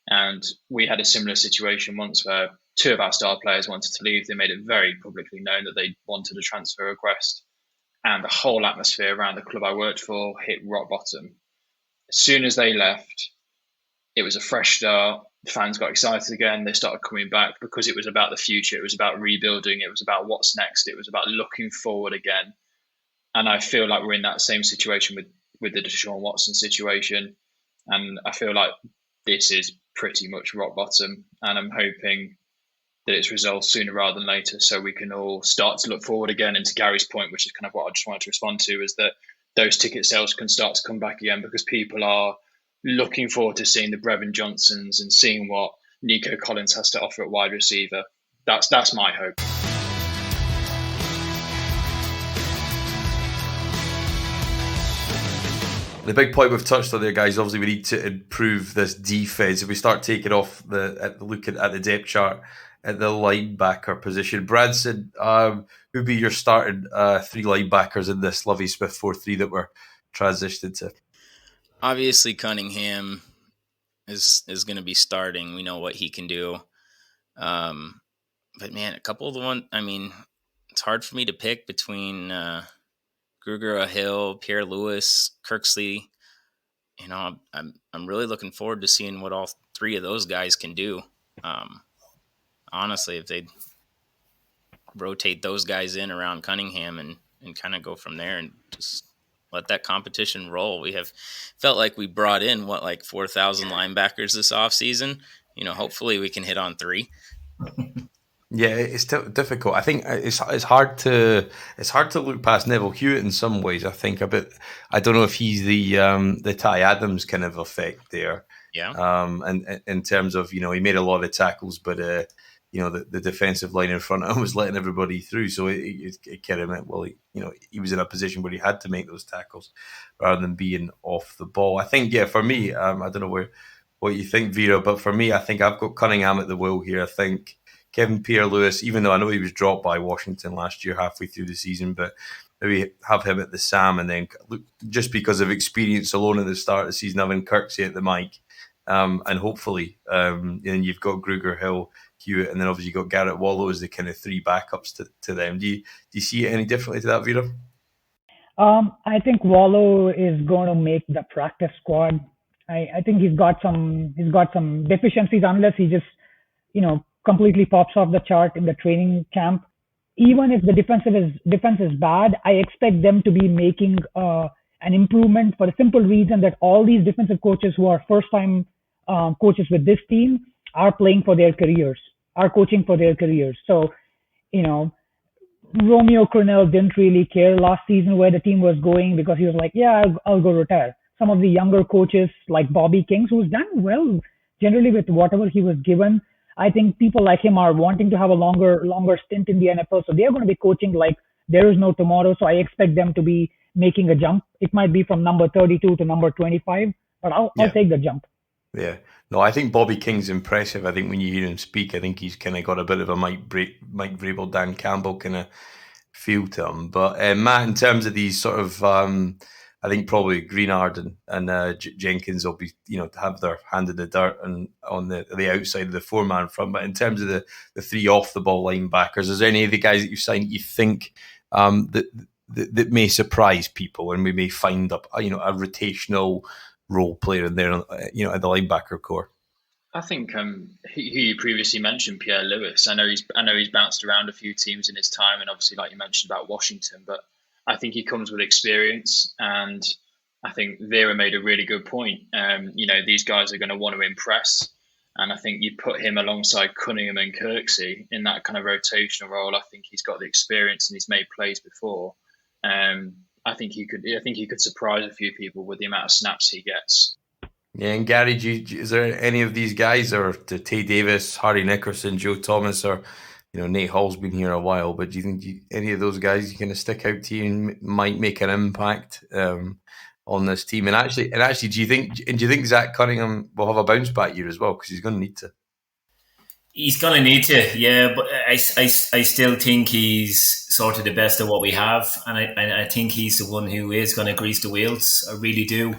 and we had a similar situation once where 2 of our star players wanted to leave. They made it very publicly known that they wanted a transfer request, and the whole atmosphere around the club I worked for hit rock bottom. As soon as they left, it was a fresh start. Fans got excited again. They started coming back because it was about the future. It was about rebuilding. It was about what's next. It was about looking forward again. And I feel like we're in that same situation with the Deshaun Watson situation. And I feel like this is pretty much rock bottom. And I'm hoping that it's resolved sooner rather than later, so we can all start to look forward again. And to Gary's point, which is kind of what I just wanted to respond to, is that those ticket sales can start to come back again, because people are looking forward to seeing the Brevin Johnsons and seeing what Nico Collins has to offer at wide receiver. That's my hope. The big point we've touched on there, guys, obviously we need to improve this defense. If we start taking off looking at the depth chart, at the linebacker position. Brad said, who'd be your starting three linebackers in this Lovie Smith 4-3 that we're transitioned to? Obviously, Cunningham is going to be starting. We know what he can do. But man, a couple of the one. I mean, it's hard for me to pick between Gruger, Hill, Pierre Lewis, Kirksey. You know, I'm really looking forward to seeing what all three of those guys can do. Honestly, if they rotate those guys in around Cunningham and kind of go from there and just let that competition roll. We have felt like we brought in 4,000 linebackers this offseason. You know, hopefully we can hit on 3. Yeah, it's difficult. I think it's hard to look past Neville Hewitt in some ways. I think I don't know if he's the Ty Adams kind of effect there. Yeah. And in terms of, you know, he made a lot of tackles, but you know, the defensive line in front of him was letting everybody through. So it kind of meant, well, he was in a position where he had to make those tackles rather than being off the ball. I think, yeah, for me, I don't know what you think, Vera, but for me, I think I've got Cunningham at the wheel here. I think Kevin Pierre-Lewis, even though I know he was dropped by Washington last year halfway through the season, but maybe have him at the Sam, and then look, just because of experience alone at the start of the season, having Kirksey at the mic, and hopefully, and you've got Gruger, Hill, Hewitt, and then obviously you've got Garrett Wallow as the kind of 3 backups to them. Do you see it any differently to that, Vera? I think Wallow is going to make the practice squad. I think he's got some deficiencies unless he just, you know, completely pops off the chart in the training camp. Even if the defense is bad, I expect them to be making an improvement for the simple reason that all these defensive coaches who are first-time coaches with this team are playing for their careers, are coaching for their careers. So, you know, Romeo Crennel didn't really care last season where the team was going because he was like, yeah, I'll go retire. Some of the younger coaches like Bobby Kings, who's done well generally with whatever he was given, I think people like him are wanting to have a longer stint in the NFL. So they're going to be coaching like there is no tomorrow. So I expect them to be making a jump. It might be from number 32 to number 25, but I'll take the jump. Yeah. No, I think Bobby King's impressive. I think when you hear him speak, I think he's kind of got a bit of a Mike Vrabel, Dan Campbell kind of feel to him. But Matt, in terms of these sort of, I think probably Greenard and Jenkins will be, you know, have their hand in the dirt and on the outside of the 4-man front. But in terms of the 3 off the ball linebackers, is there any of the guys that you've signed you think that may surprise people and we may find up, you know, a rotational role player in there, you know, at the linebacker core? I think who you previously mentioned, Pierre Lewis. I know he's bounced around a few teams in his time, and obviously, like you mentioned about Washington, but I think he comes with experience, and I think Vera made a really good point. You know, these guys are going to want to impress, and I think you put him alongside Cunningham and Kirksey in that kind of rotational role. I think he's got the experience and he's made plays before. I think he could surprise a few people with the amount of snaps he gets. Yeah, and Gary, is there any of these guys, or Tay Davis, Harry Nickerson, Joe Thomas, or, you know, Nate Hall's been here a while, but do you think any of those guys kind of stick out to you and might make an impact on this team? And actually, do you think Zach Cunningham will have a bounce back year as well? Because he's going to need to. He's going to need to, yeah. But I still think he's sort of the best of what we have, and I think he's the one who is going to grease the wheels. I really do.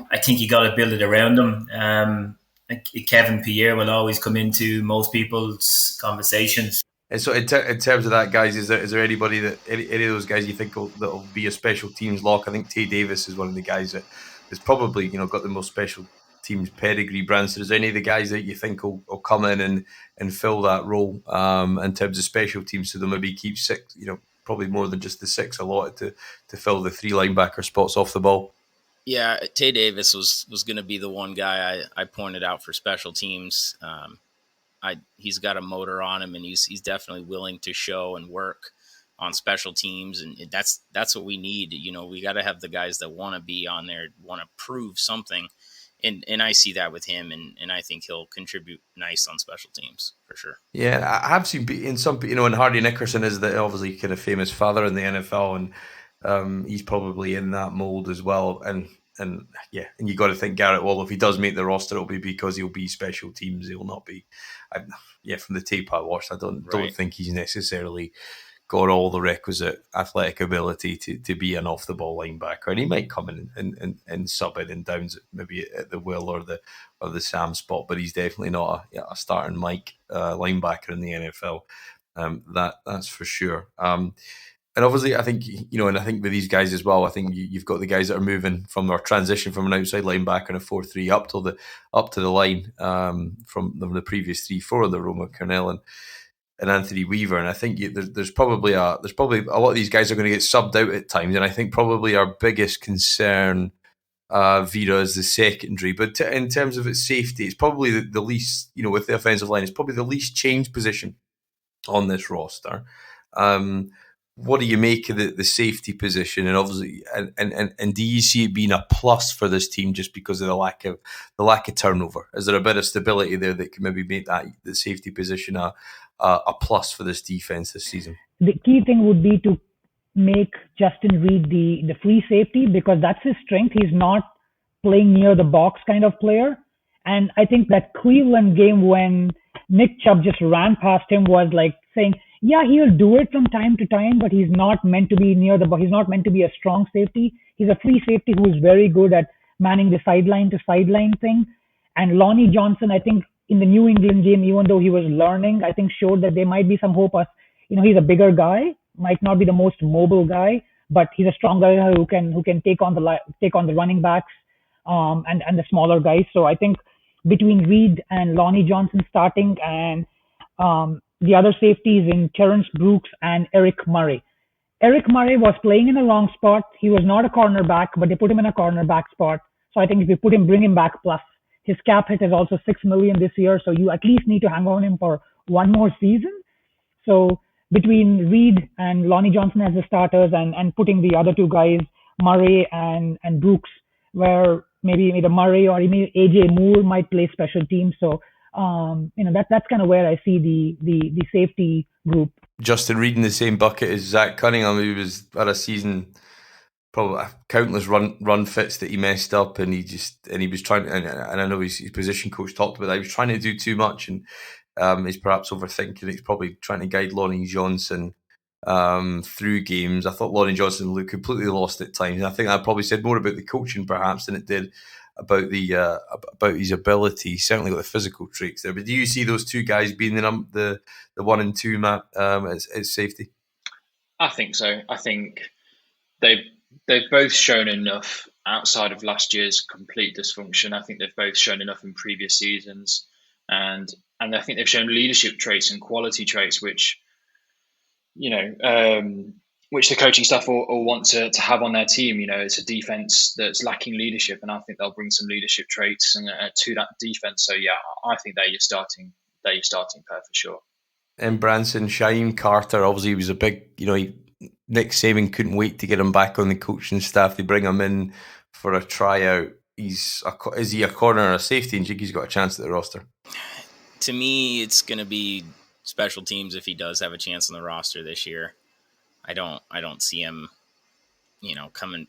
I think you got to build it around him. Kevin Pierre will always come into most people's conversations. And so, in terms of that, guys, is there anybody any of those guys you think that'll be a special teams lock? I think Tay Davis is one of the guys that is probably, you know, got the most special teams pedigree. Branson, is there any of the guys that you think will come in and fill that role in terms of special teams? So they'll maybe keep 6, you know, probably more than just the 6 allotted to fill the 3 linebacker spots off the ball. Yeah, Tay Davis was going to be the one guy I pointed out for special teams. He's got a motor on him, and he's definitely willing to show and work on special teams, and that's what we need. You know, we got to have the guys that want to be on there, want to prove something, and I see that with him, and I think he'll contribute nice on special teams for sure. Yeah, I have seen in some, you know, and Hardy Nickerson is the obviously kind of famous father in the NFL, and he's probably in that mold as well. And and you got to think Garrett Wall, if he does make the roster, it'll be because he'll be special teams. He'll not be. From the tape I watched, I don't think he's necessarily got all the requisite athletic ability to be an off the ball linebacker, and he might come in and sub in and downs maybe at the Will or the Sam spot, but he's definitely not a starting Mike linebacker in the NFL. That's for sure. And obviously, I think, and I think with these guys as well, I think you've got the guys that are moving from their transition from an outside linebacker in a 4-3 up to the line from the previous 3-4 of the Roma Cornell and Anthony Weaver. And I think there's probably a lot of these guys are going to get subbed out at times. And I think probably our biggest concern, Vera, is the secondary. But in terms of its safety, it's probably the least, with the offensive line, it's probably the least changed position on this roster. What do you make of the safety position, and obviously, and do you see it being a plus for this team just because of the lack of turnover? Is there a bit of stability there that can maybe make the safety position a plus for this defense this season? The key thing would be to make Justin Reed the free safety, because that's his strength. He's not playing near the box kind of player, and I think that Cleveland game when Nick Chubb just ran past him was like saying, yeah, he'll do it from time to time, but he's not meant to be near the ball. He's not meant to be a strong safety. He's a free safety who is very good at manning the sideline to sideline thing. And Lonnie Johnson, I think in the New England game, even though he was learning, I think showed that there might be some hope. He's a bigger guy, might not be the most mobile guy, but he's a strong guy who can take on the running backs and the smaller guys. So I think between Reed and Lonnie Johnson starting and the other safeties in Terrence Brooks and Eric Murray. Eric Murray was playing in the wrong spot. He was not a cornerback, but they put him in a cornerback spot. So I think if you bring him back, plus his cap hit is also $6 million this year. So you at least need to hang on him for one more season. So between Reed and Lonnie Johnson as the starters and putting the other two guys, Murray and Brooks, where maybe Murray or maybe AJ Moore might play special teams. So that's kind of where I see the safety group. Justin Reed in the same bucket as Zach Cunningham. He was at a season, probably countless run fits that he messed up, and he was trying. And I know his position coach talked about that. He was trying to do too much, and he's perhaps overthinking. He's probably trying to guide Lonnie Johnson through games. I thought Lonnie Johnson looked completely lost at times, and I think that probably said more about the coaching perhaps than it did about his ability. He's certainly got the physical traits there. But do you see those two guys being the 1 and 2, Matt, as safety? I think so. I think they've both shown enough outside of last year's complete dysfunction. I think they've both shown enough in previous seasons, and I think they've shown leadership traits and quality traits, which which the coaching staff will want to have on their team. It's a defense that's lacking leadership, and I think they'll bring some leadership traits to that defense. So yeah, I think they're your starting pair for sure. And Branson, Shaheem Carter, obviously he was a big, Nick Saban couldn't wait to get him back on the coaching staff. They bring him in for a tryout. Is he a corner or a safety? And Jiggy's got a chance at the roster. To me, it's going to be special teams if he does have a chance on the roster this year. I don't see him, coming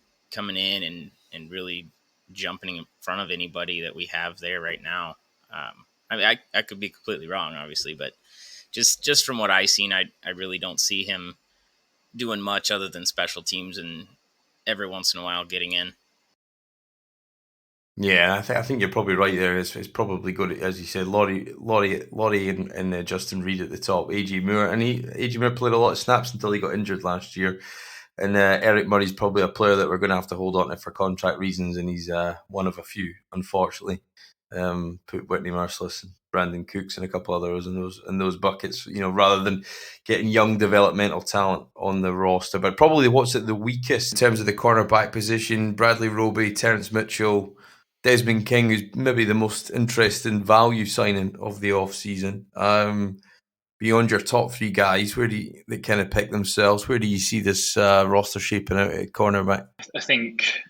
in and really jumping in front of anybody that we have there right now. I could be completely wrong, obviously, but just from what I've seen, I really don't see him doing much other than special teams and every once in a while getting in. Yeah, I think you're probably right there. It's probably good, as you said, Laurie and Justin Reed at the top. AJ Moore, and AJ Moore played a lot of snaps until he got injured last year. And Eric Murray's probably a player that we're going to have to hold on to for contract reasons, and he's one of a few, unfortunately. Put Whitney Merciless and Brandon Cooks and a couple others in those buckets, rather than getting young developmental talent on the roster. But probably what's at the weakest in terms of the cornerback position: Bradley Roby, Terrence Mitchell, Desmond King, who's maybe the most interesting value signing of the off-season. Beyond your top three guys, where do they kind of pick themselves? Where do you see this roster shaping out at cornerback? I think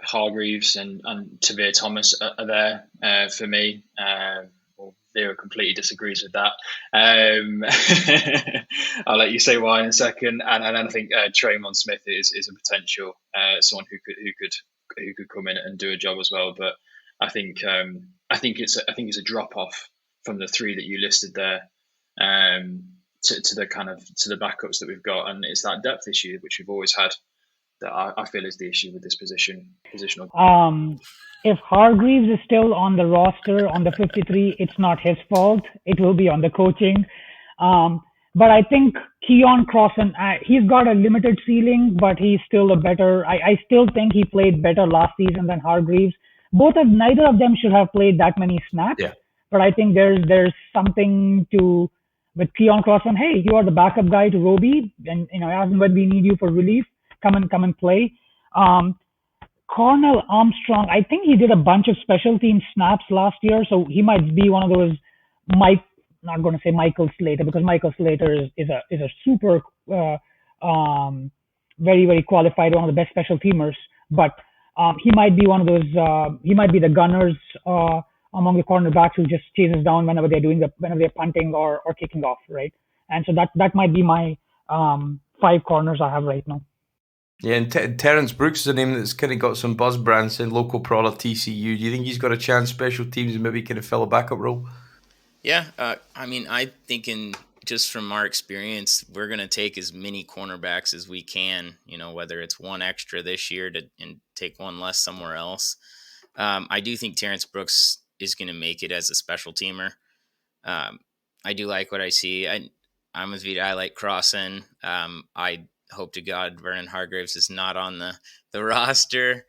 Hargreaves and Tavir Thomas are there for me. Or Vera completely disagrees with that. I'll let you say why in a second. And I think Traymon Smith is a potential someone who could come in and do a job as well. But I think it's a drop off from the three that you listed there. To the backups that we've got, and it's that depth issue which we've always had that I feel is the issue with this positional. If Hargreaves is still on the roster on the 53, it's not his fault. It will be on the coaching. But I think Keon Crossan, he's got a limited ceiling, but he's still a better. I still think he played better last season than Hargreaves. Neither of them should have played that many snaps. Yeah. But I think there's something to with Keon Crossan. Hey, you are the backup guy to Roby, and as and when we need you for relief, come and play. Cornell Armstrong, I think he did a bunch of special team snaps last year, so he might be one of those. Not going to say Michael Slater, because Michael Slater is a super very, very qualified, one of the best special teamers. But he might be one of those. He might be the gunners among the cornerbacks who just chases down whenever they're punting or kicking off, right? And so that might be my 5 corners I have right now. Yeah, and Terrence Brooks is a name that's kind of got some buzz, Branson, local product, TCU. Do you think he's got a chance, special teams, and maybe kind of fill a backup role? Yeah, I think just from our experience, we're going to take as many cornerbacks as we can, whether it's one extra this year and take one less somewhere else. I do think Terrence Brooks is going to make it as a special teamer. I do like what I see. I'm with Vita. I like Crossan. I hope to God Vernon Hargreaves is not on the roster.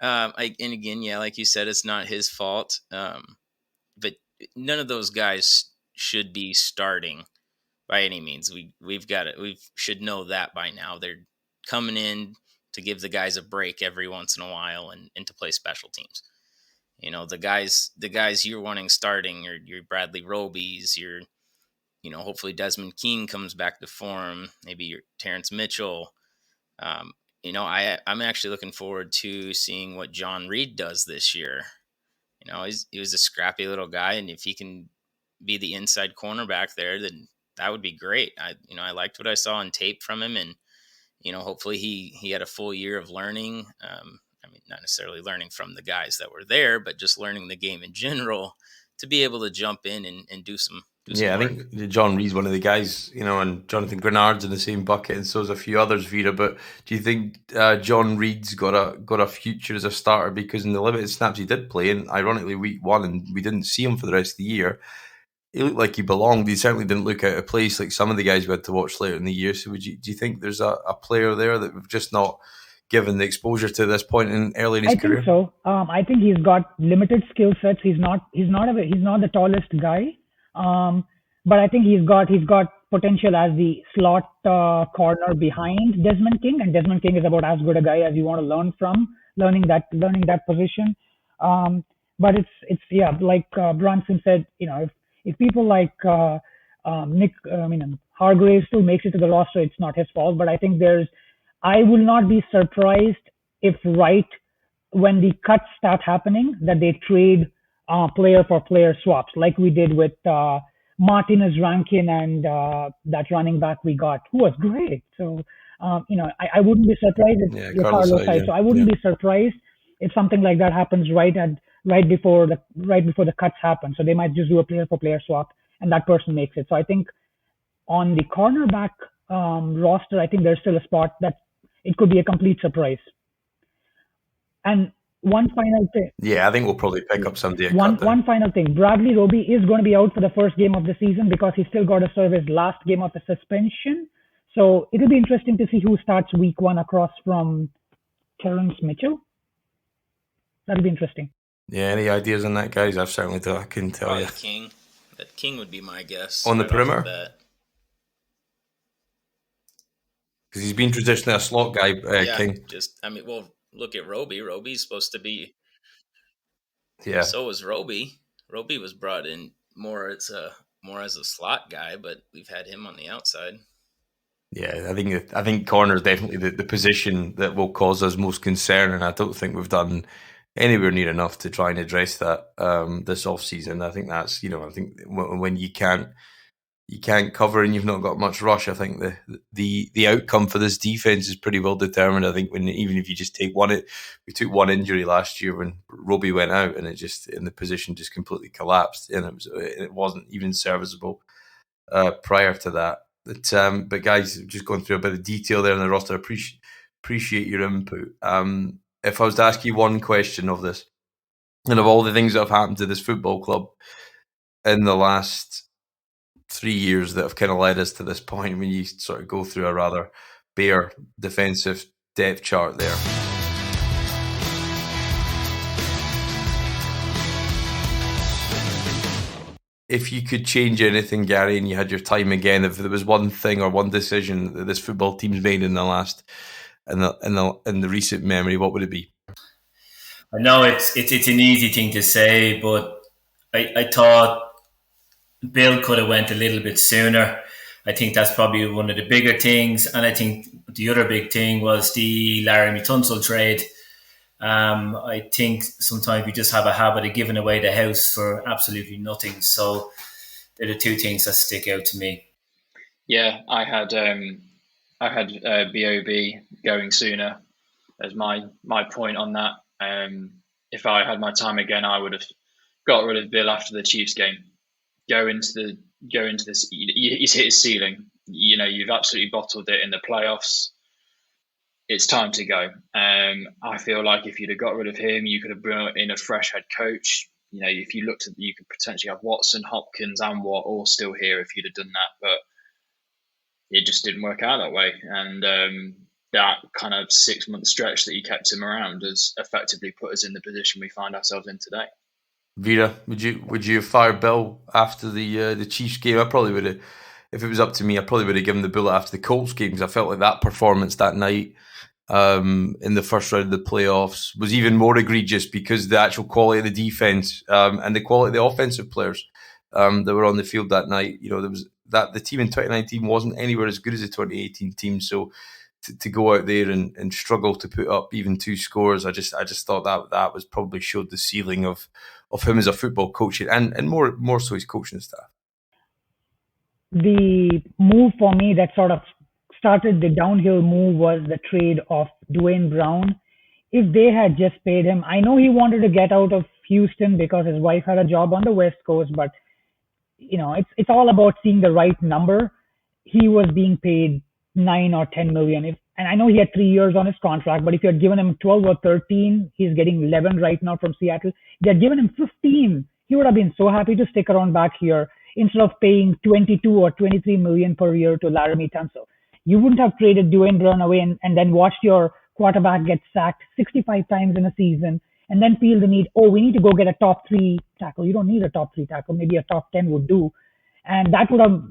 And again, yeah, like you said, it's not his fault. But none of those guys should be starting by any means. We should know that by now. They're coming in to give the guys a break every once in a while and to play special teams. The guys you're wanting starting, your Bradley Robies, your hopefully Desmond King comes back to form, maybe your Terrence Mitchell. I'm actually looking forward to seeing what John Reed does this year. He was a scrappy little guy, and if he can be the inside cornerback there, then that would be great. I liked what I saw on tape from him, and hopefully he had a full year of learning. Not necessarily learning from the guys that were there, but just learning the game in general to be able to jump in and do some. Yeah, I think John Reed's one of the guys, and Jonathan Grenard's in the same bucket, and so is a few others, Vera. But do you think John Reed's got a future as a starter? Because in the limited snaps he did play, and ironically week 1, and we didn't see him for the rest of the year, he looked like he belonged. He certainly didn't look out of place like some of the guys we had to watch later in the year. So do you think there's a player there that we've just not given the exposure to this point early in his career? I think so. I think he's got limited skill sets. He's not the tallest guy. But I think he's got potential as the slot corner behind Desmond King, and Desmond King is about as good a guy as you want to learn from, learning that position. But it's like Bronson said, if people like Hargreaves still makes it to the roster, it's not his fault. But I think I will not be surprised if when the cuts start happening, that they trade player for player swaps like we did with Martinez Rankin and that running back we got, who was great. So I wouldn't be surprised if Carlos side. So I wouldn't be surprised if something like that happens right before the cuts happen. So they might just do a player for player swap and that person makes it. So I think on the cornerback roster, I think there's still a spot that it could be a complete surprise. And one final thing. Yeah, I think we'll probably pick up somebody. One final thing. Bradley Roby is going to be out for the first game of the season because he's still got to serve his last game of the suspension. So it'll be interesting to see who starts week 1 across from Terrence Mitchell. That'll be interesting. Yeah, any ideas on that, guys? I couldn't tell you. King. That King would be my guess. On the perimeter? Because he's been traditionally a slot guy, King. Look at Roby. Roby's supposed to be. Yeah. So was Roby. Roby was brought in more as a slot guy, but we've had him on the outside. Yeah, I think corner is definitely the position that will cause us most concern, and I don't think we've done anywhere near enough to try and address that this off season. I think that's I think when you can't cover and you've not got much rush, I think the outcome for this defense is pretty well determined. I think even if you just take we took one injury last year when Robbie went out, and the position just completely collapsed, and it wasn't even serviceable prior to that. But guys, just going through a bit of detail there in the roster. Appreciate your input. If I was to ask you one question of this, and of all the things that have happened to this football club in the last 3 years that have kind of led us to this point, when you sort of go through a rather bare defensive depth chart there. If you could change anything, Gary, and you had your time again, if there was one thing or one decision that this football team's made in the recent memory, what would it be? I know it's an easy thing to say, but I thought Bill could have went a little bit sooner. I think that's probably one of the bigger things, and I think the other big thing was the Laramie Tunsil trade. I think sometimes we just have a habit of giving away the house for absolutely nothing. So they're the two things that stick out to me. Yeah, I had BOB going sooner as my point on that. If I had my time again, I would have got rid of Bill after the Chiefs game. Go into this. He's hit his ceiling. You've absolutely bottled it in the playoffs. It's time to go. I feel like if you'd have got rid of him, you could have brought in a fresh head coach. If you looked at, you could potentially have Watson, Hopkins, and Watt all still here if you'd have done that. But it just didn't work out that way. And that kind of 6-month stretch that you kept him around has effectively put us in the position we find ourselves in today. Vera, would you have fired Bill after the Chiefs game? I probably would have. If it was up to me, I probably would have given the bullet after the Colts game, because I felt like that performance that night in the first round of the playoffs was even more egregious because the actual quality of the defense and the quality of the offensive players that were on the field that night. There was that the team in 2019 wasn't anywhere as good as the 2018 team. So to go out there and struggle to put up even 2 scores, I just thought that was probably showed the ceiling of him as a football coach, and more so his coaching staff. The move for me that sort of started the downhill move was the trade of Dwayne Brown. If they had just paid him, I know he wanted to get out of Houston because his wife had a job on the West Coast, but it's all about seeing the right number. He was being paid 9 or 10 million. And I know he had 3 years on his contract, but if you had given him 12 or 13, he's getting 11 right now from Seattle. They had given him 15. He would have been so happy to stick around back here instead of paying 22 or 23 million per year to Laramie Tunsil. You wouldn't have traded Dwayne Brown away and then watched your quarterback get sacked 65 times in a season and then feel the need, we need to go get a top 3 tackle. You don't need a top 3 tackle. Maybe a top 10 would do. And that would have,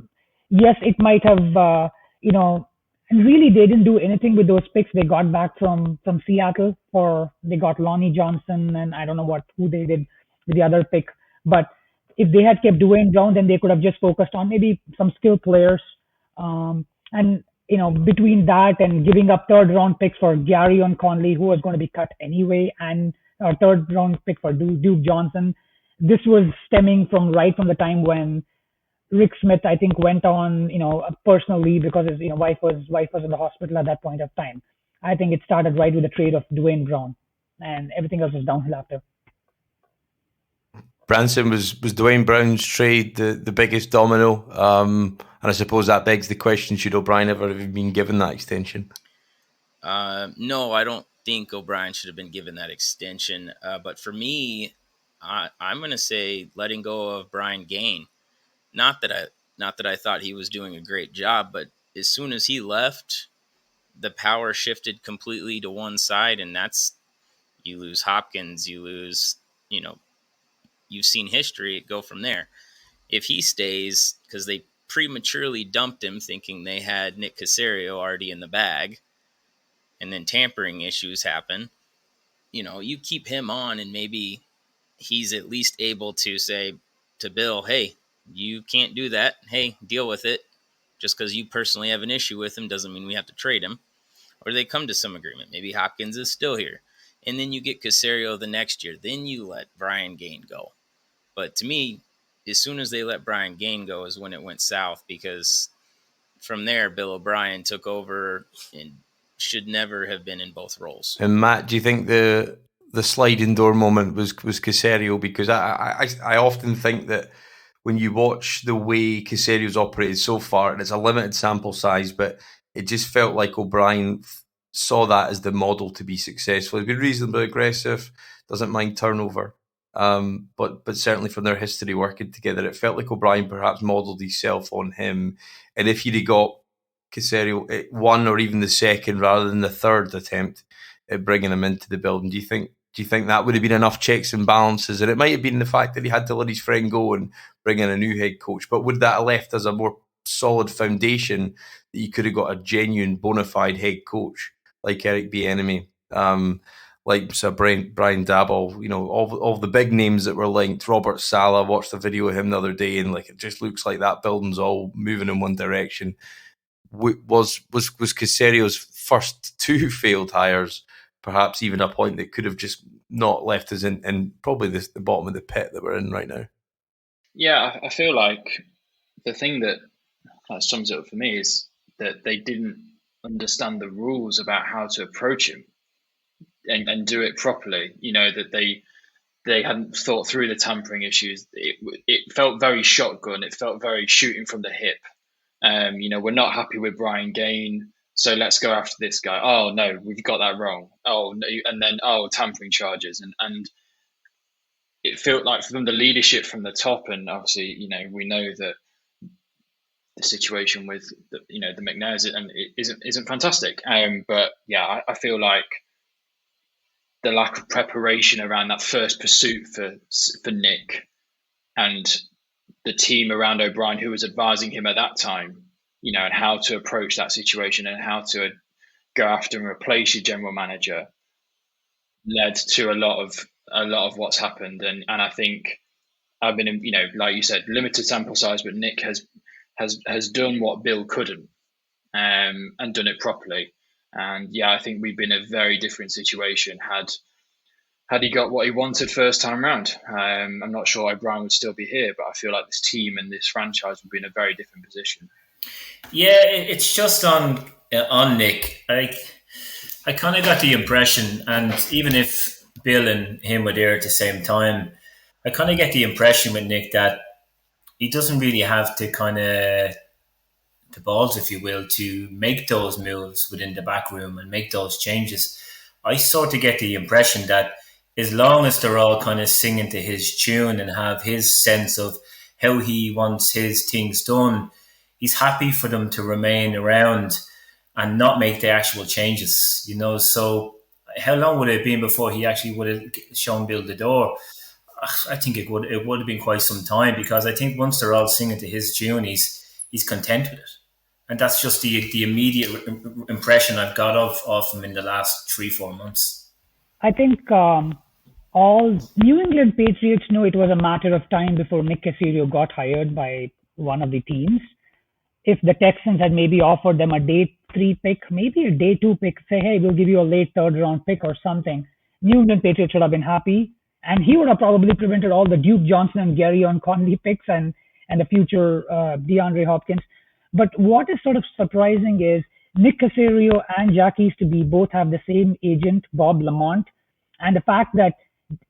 yes, it might have, and really they didn't do anything with those picks they got back from Seattle. They got Lonnie Johnson and I don't know who they did with the other pick. But if they had kept Dwayne Brown, then they could have just focused on maybe some skilled players. And between that and giving up 3rd round picks for Gary on Conley, who was going to be cut anyway, and a 3rd round pick for Duke Johnson, this was stemming from the time when Rick Smith, I think, went on, a personal leave because his, wife was in the hospital at that point of time. I think it started right with the trade of Dwayne Brown, and everything else was downhill after. Branson, was Dwayne Brown's trade the biggest domino? And I suppose that begs the question, should O'Brien ever have been given that extension? No, I don't think O'Brien should have been given that extension. But for me, I'm going to say letting go of Brian Gaine. Not that I thought he was doing a great job, but as soon as he left, the power shifted completely to one side, and that's you lose Hopkins, you lose, you've seen history go from there. If he stays, because they prematurely dumped him thinking they had Nick Caserio already in the bag, and then tampering issues happen, you keep him on and maybe he's at least able to say to Bill, hey, you can't do that. Hey, deal with it. Just because you personally have an issue with him doesn't mean we have to trade him. Or they come to some agreement. Maybe Hopkins is still here. And then you get Caserio the next year. Then you let Brian Gain go. But to me, as soon as they let Brian Gain go is when it went south, because from there, Bill O'Brien took over and should never have been in both roles. And Matt, do you think the sliding door moment was Caserio? Because I often think that when you watch the way Caserio's operated so far, and it's a limited sample size, but it just felt like O'Brien saw that as the model to be successful. He's been reasonably aggressive, doesn't mind turnover, but certainly from their history working together, it felt like O'Brien perhaps modelled himself on him. And if you'd have got Caserio at one or even the second rather than the third attempt at bringing him into the building, do you think that would have been enough checks and balances? And it might have been the fact that he had to let his friend go and bring in a new head coach, but would that have left as a more solid foundation that you could have got a genuine bona fide head coach like Eric Bieniemy, like Sir Brian Dabble, all the big names that were linked. Robert Saleh, watched a video of him the other day, and it just looks like that building's all moving in one direction. Was Caserio's first two failed hires perhaps even a point that could have just not left us in probably the bottom of the pit that we're in right now? Yeah, I feel like the thing that sums it up for me is that they didn't understand the rules about how to approach him and do it properly. That they hadn't thought through the tampering issues. It felt very shotgun. It felt very shooting from the hip. We're not happy with Brian Gain, so let's go after this guy. Oh no, we've got that wrong. Oh no, and then tampering charges, and it felt like from the leadership from the top, and obviously we know that the situation with the McNairs and it isn't fantastic. But yeah, I feel like the lack of preparation around that first pursuit for Nick and the team around O'Brien who was advising him at that time, and how to approach that situation and how to go after and replace your general manager led to a lot of what's happened. And I think I've been in, like you said, limited sample size, but Nick has done what Bill couldn't, and done it properly. And yeah, I think we'd been in a very different situation had he got what he wanted first time round. I'm not sure O'Brien would still be here, but I feel like this team and this franchise would be in a very different position. Yeah, it's just on Nick. I kind of got the impression, and even if Bill and him were there at the same time, I kind of get the impression with Nick that he doesn't really have to kind of the balls, if you will, to make those moves within the back room and make those changes. I sort of get the impression that as long as they're all kind of singing to his tune and have his sense of how he wants his things done, he's happy for them to remain around and not make the actual changes, So how long would it have been before he actually would have shown Bill the door? I think it would have been quite some time, because I think once they're all singing to his tune, he's content with it. And that's just the immediate impression I've got of him in the last 3-4 months. I think all New England Patriots knew it was a matter of time before Nick Caserio got hired by one of the teams. If the Texans had maybe offered them a day 3 pick, maybe a day 2 pick, say, hey, we'll give you a late 3rd round pick or something, New England Patriots would have been happy. And he would have probably prevented all the Duke Johnson and Gary on Conley picks and the future DeAndre Hopkins. But what is sort of surprising is Nick Caserio and Jack Easterby both have the same agent, Bob Lamont. And the fact that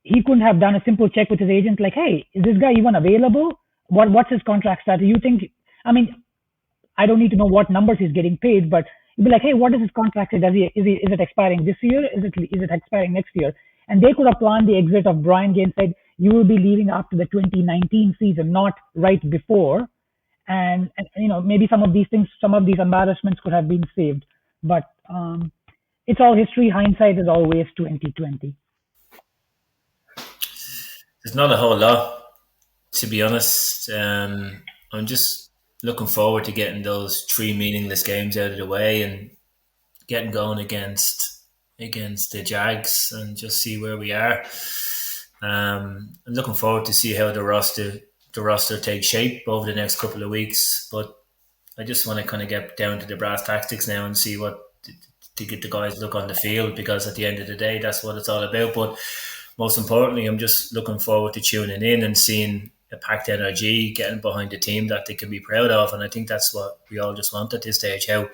he couldn't have done a simple check with his agent, like, hey, is this guy even available? What's his contract status? You think, I don't need to know what numbers he's getting paid, but you'd be like, hey, what is his contract? Is it expiring this year? Is it expiring next year? And they could have planned the exit of Brian Gaines, said, you will be leaving after the 2019 season, not right before. And maybe some of these things, some of these embarrassments could have been saved. But it's all history. Hindsight is always 2020. There's not a whole lot, to be honest. I'm just looking forward to getting those 3 meaningless games out of the way and getting going against the Jags and just see where we are. I'm looking forward to see how the roster takes shape over the next couple of weeks. But I just want to kind of get down to the brass tactics now and see what to get the guys look on the field, because at the end of the day, that's what it's all about. But most importantly, I'm just looking forward to tuning in and seeing a packed energy, getting behind a team that they can be proud of. And I think that's what we all just want at this stage. How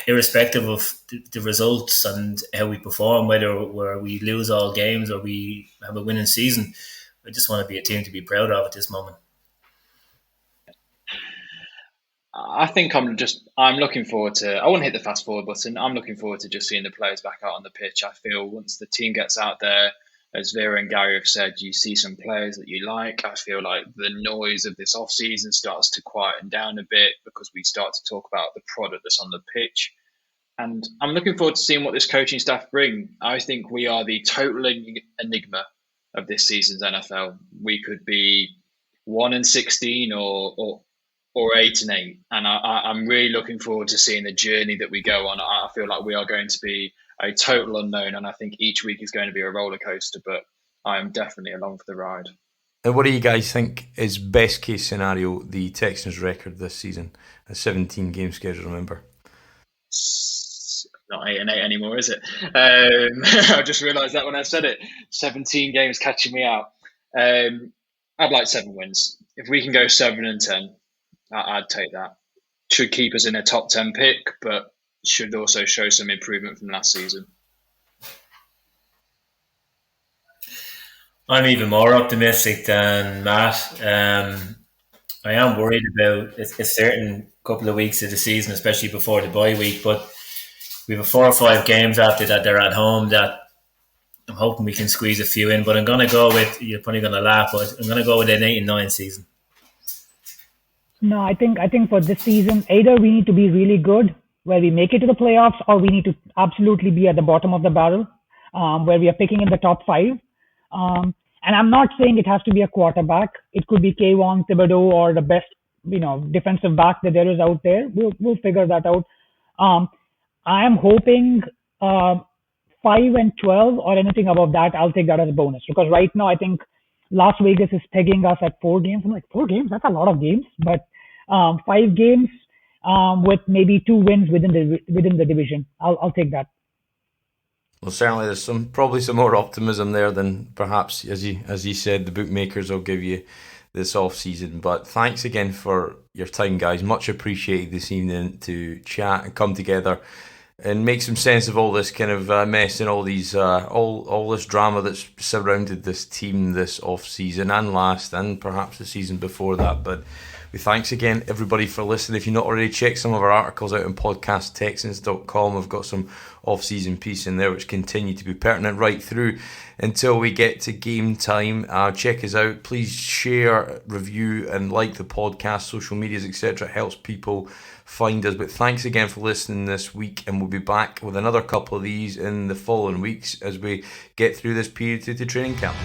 irrespective of the results and how we perform, whether we lose all games or we have a winning season, I just want to be a team to be proud of at this moment. I think I'm looking forward to, I wouldn't hit the fast forward button. I'm looking forward to just seeing the players back out on the pitch. I feel once the team gets out there, as Vera and Gary have said, you see some players that you like. I feel like the noise of this off-season starts to quieten down a bit because we start to talk about the product that's on the pitch. And I'm looking forward to seeing what this coaching staff bring. I think we are the total enigma of this season's NFL. We could be 1-16 or 8-8, and I'm really looking forward to seeing the journey that we go on. I feel like we are going to be a total unknown, and I think each week is going to be a roller coaster, but I am definitely along for the ride. And what do you guys think is best case scenario the Texans' record this season? A 17-game schedule, remember? It's not 8-8 anymore, is it? I just realised that when I said it. 17 games catching me out. I'd like 7 wins. If we can go 7-10, I'd take that. Should keep us in a top 10 pick, but should also show some improvement from last season. I'm even more optimistic than Matt. I am worried about a certain couple of weeks of the season, especially before the bye week, but we have 4 or 5 games after that they're at home that I'm hoping we can squeeze a few in, but I'm going to go with, you're probably going to laugh, but I'm going to go with an 8-9 season. No, I think for this season, either we need to be really good, where we make it to the playoffs, or we need to absolutely be at the bottom of the barrel, where we are picking in the top 5. And I'm not saying it has to be a quarterback. It could be Kayvon Thibodeau or the best, defensive back that there is out there. We'll figure that out. I am hoping 5-12 or anything above that. I'll take that as a bonus, because right now I think Las Vegas is pegging us at 4 games. I'm like, 4 games? That's a lot of games. But 5 games with maybe 2 wins within the division. I'll take that. Well, certainly there's probably some more optimism there than perhaps, as you said, the bookmakers will give you this off season. But thanks again for your time, guys. Much appreciated this evening to chat and come together and make some sense of all this kind of mess and all these all this drama that's surrounded this team this off season and last, and perhaps the season before that. But thanks again, everybody, for listening. If you've not already, checked some of our articles out on podcasttexans.com. We've got some off-season piece in there which continue to be pertinent right through until we get to game time. Check us out. Please share, review, and like the podcast, social medias, etc. It helps people find us. But thanks again for listening this week, and we'll be back with another couple of these in the following weeks as we get through this period to training camp.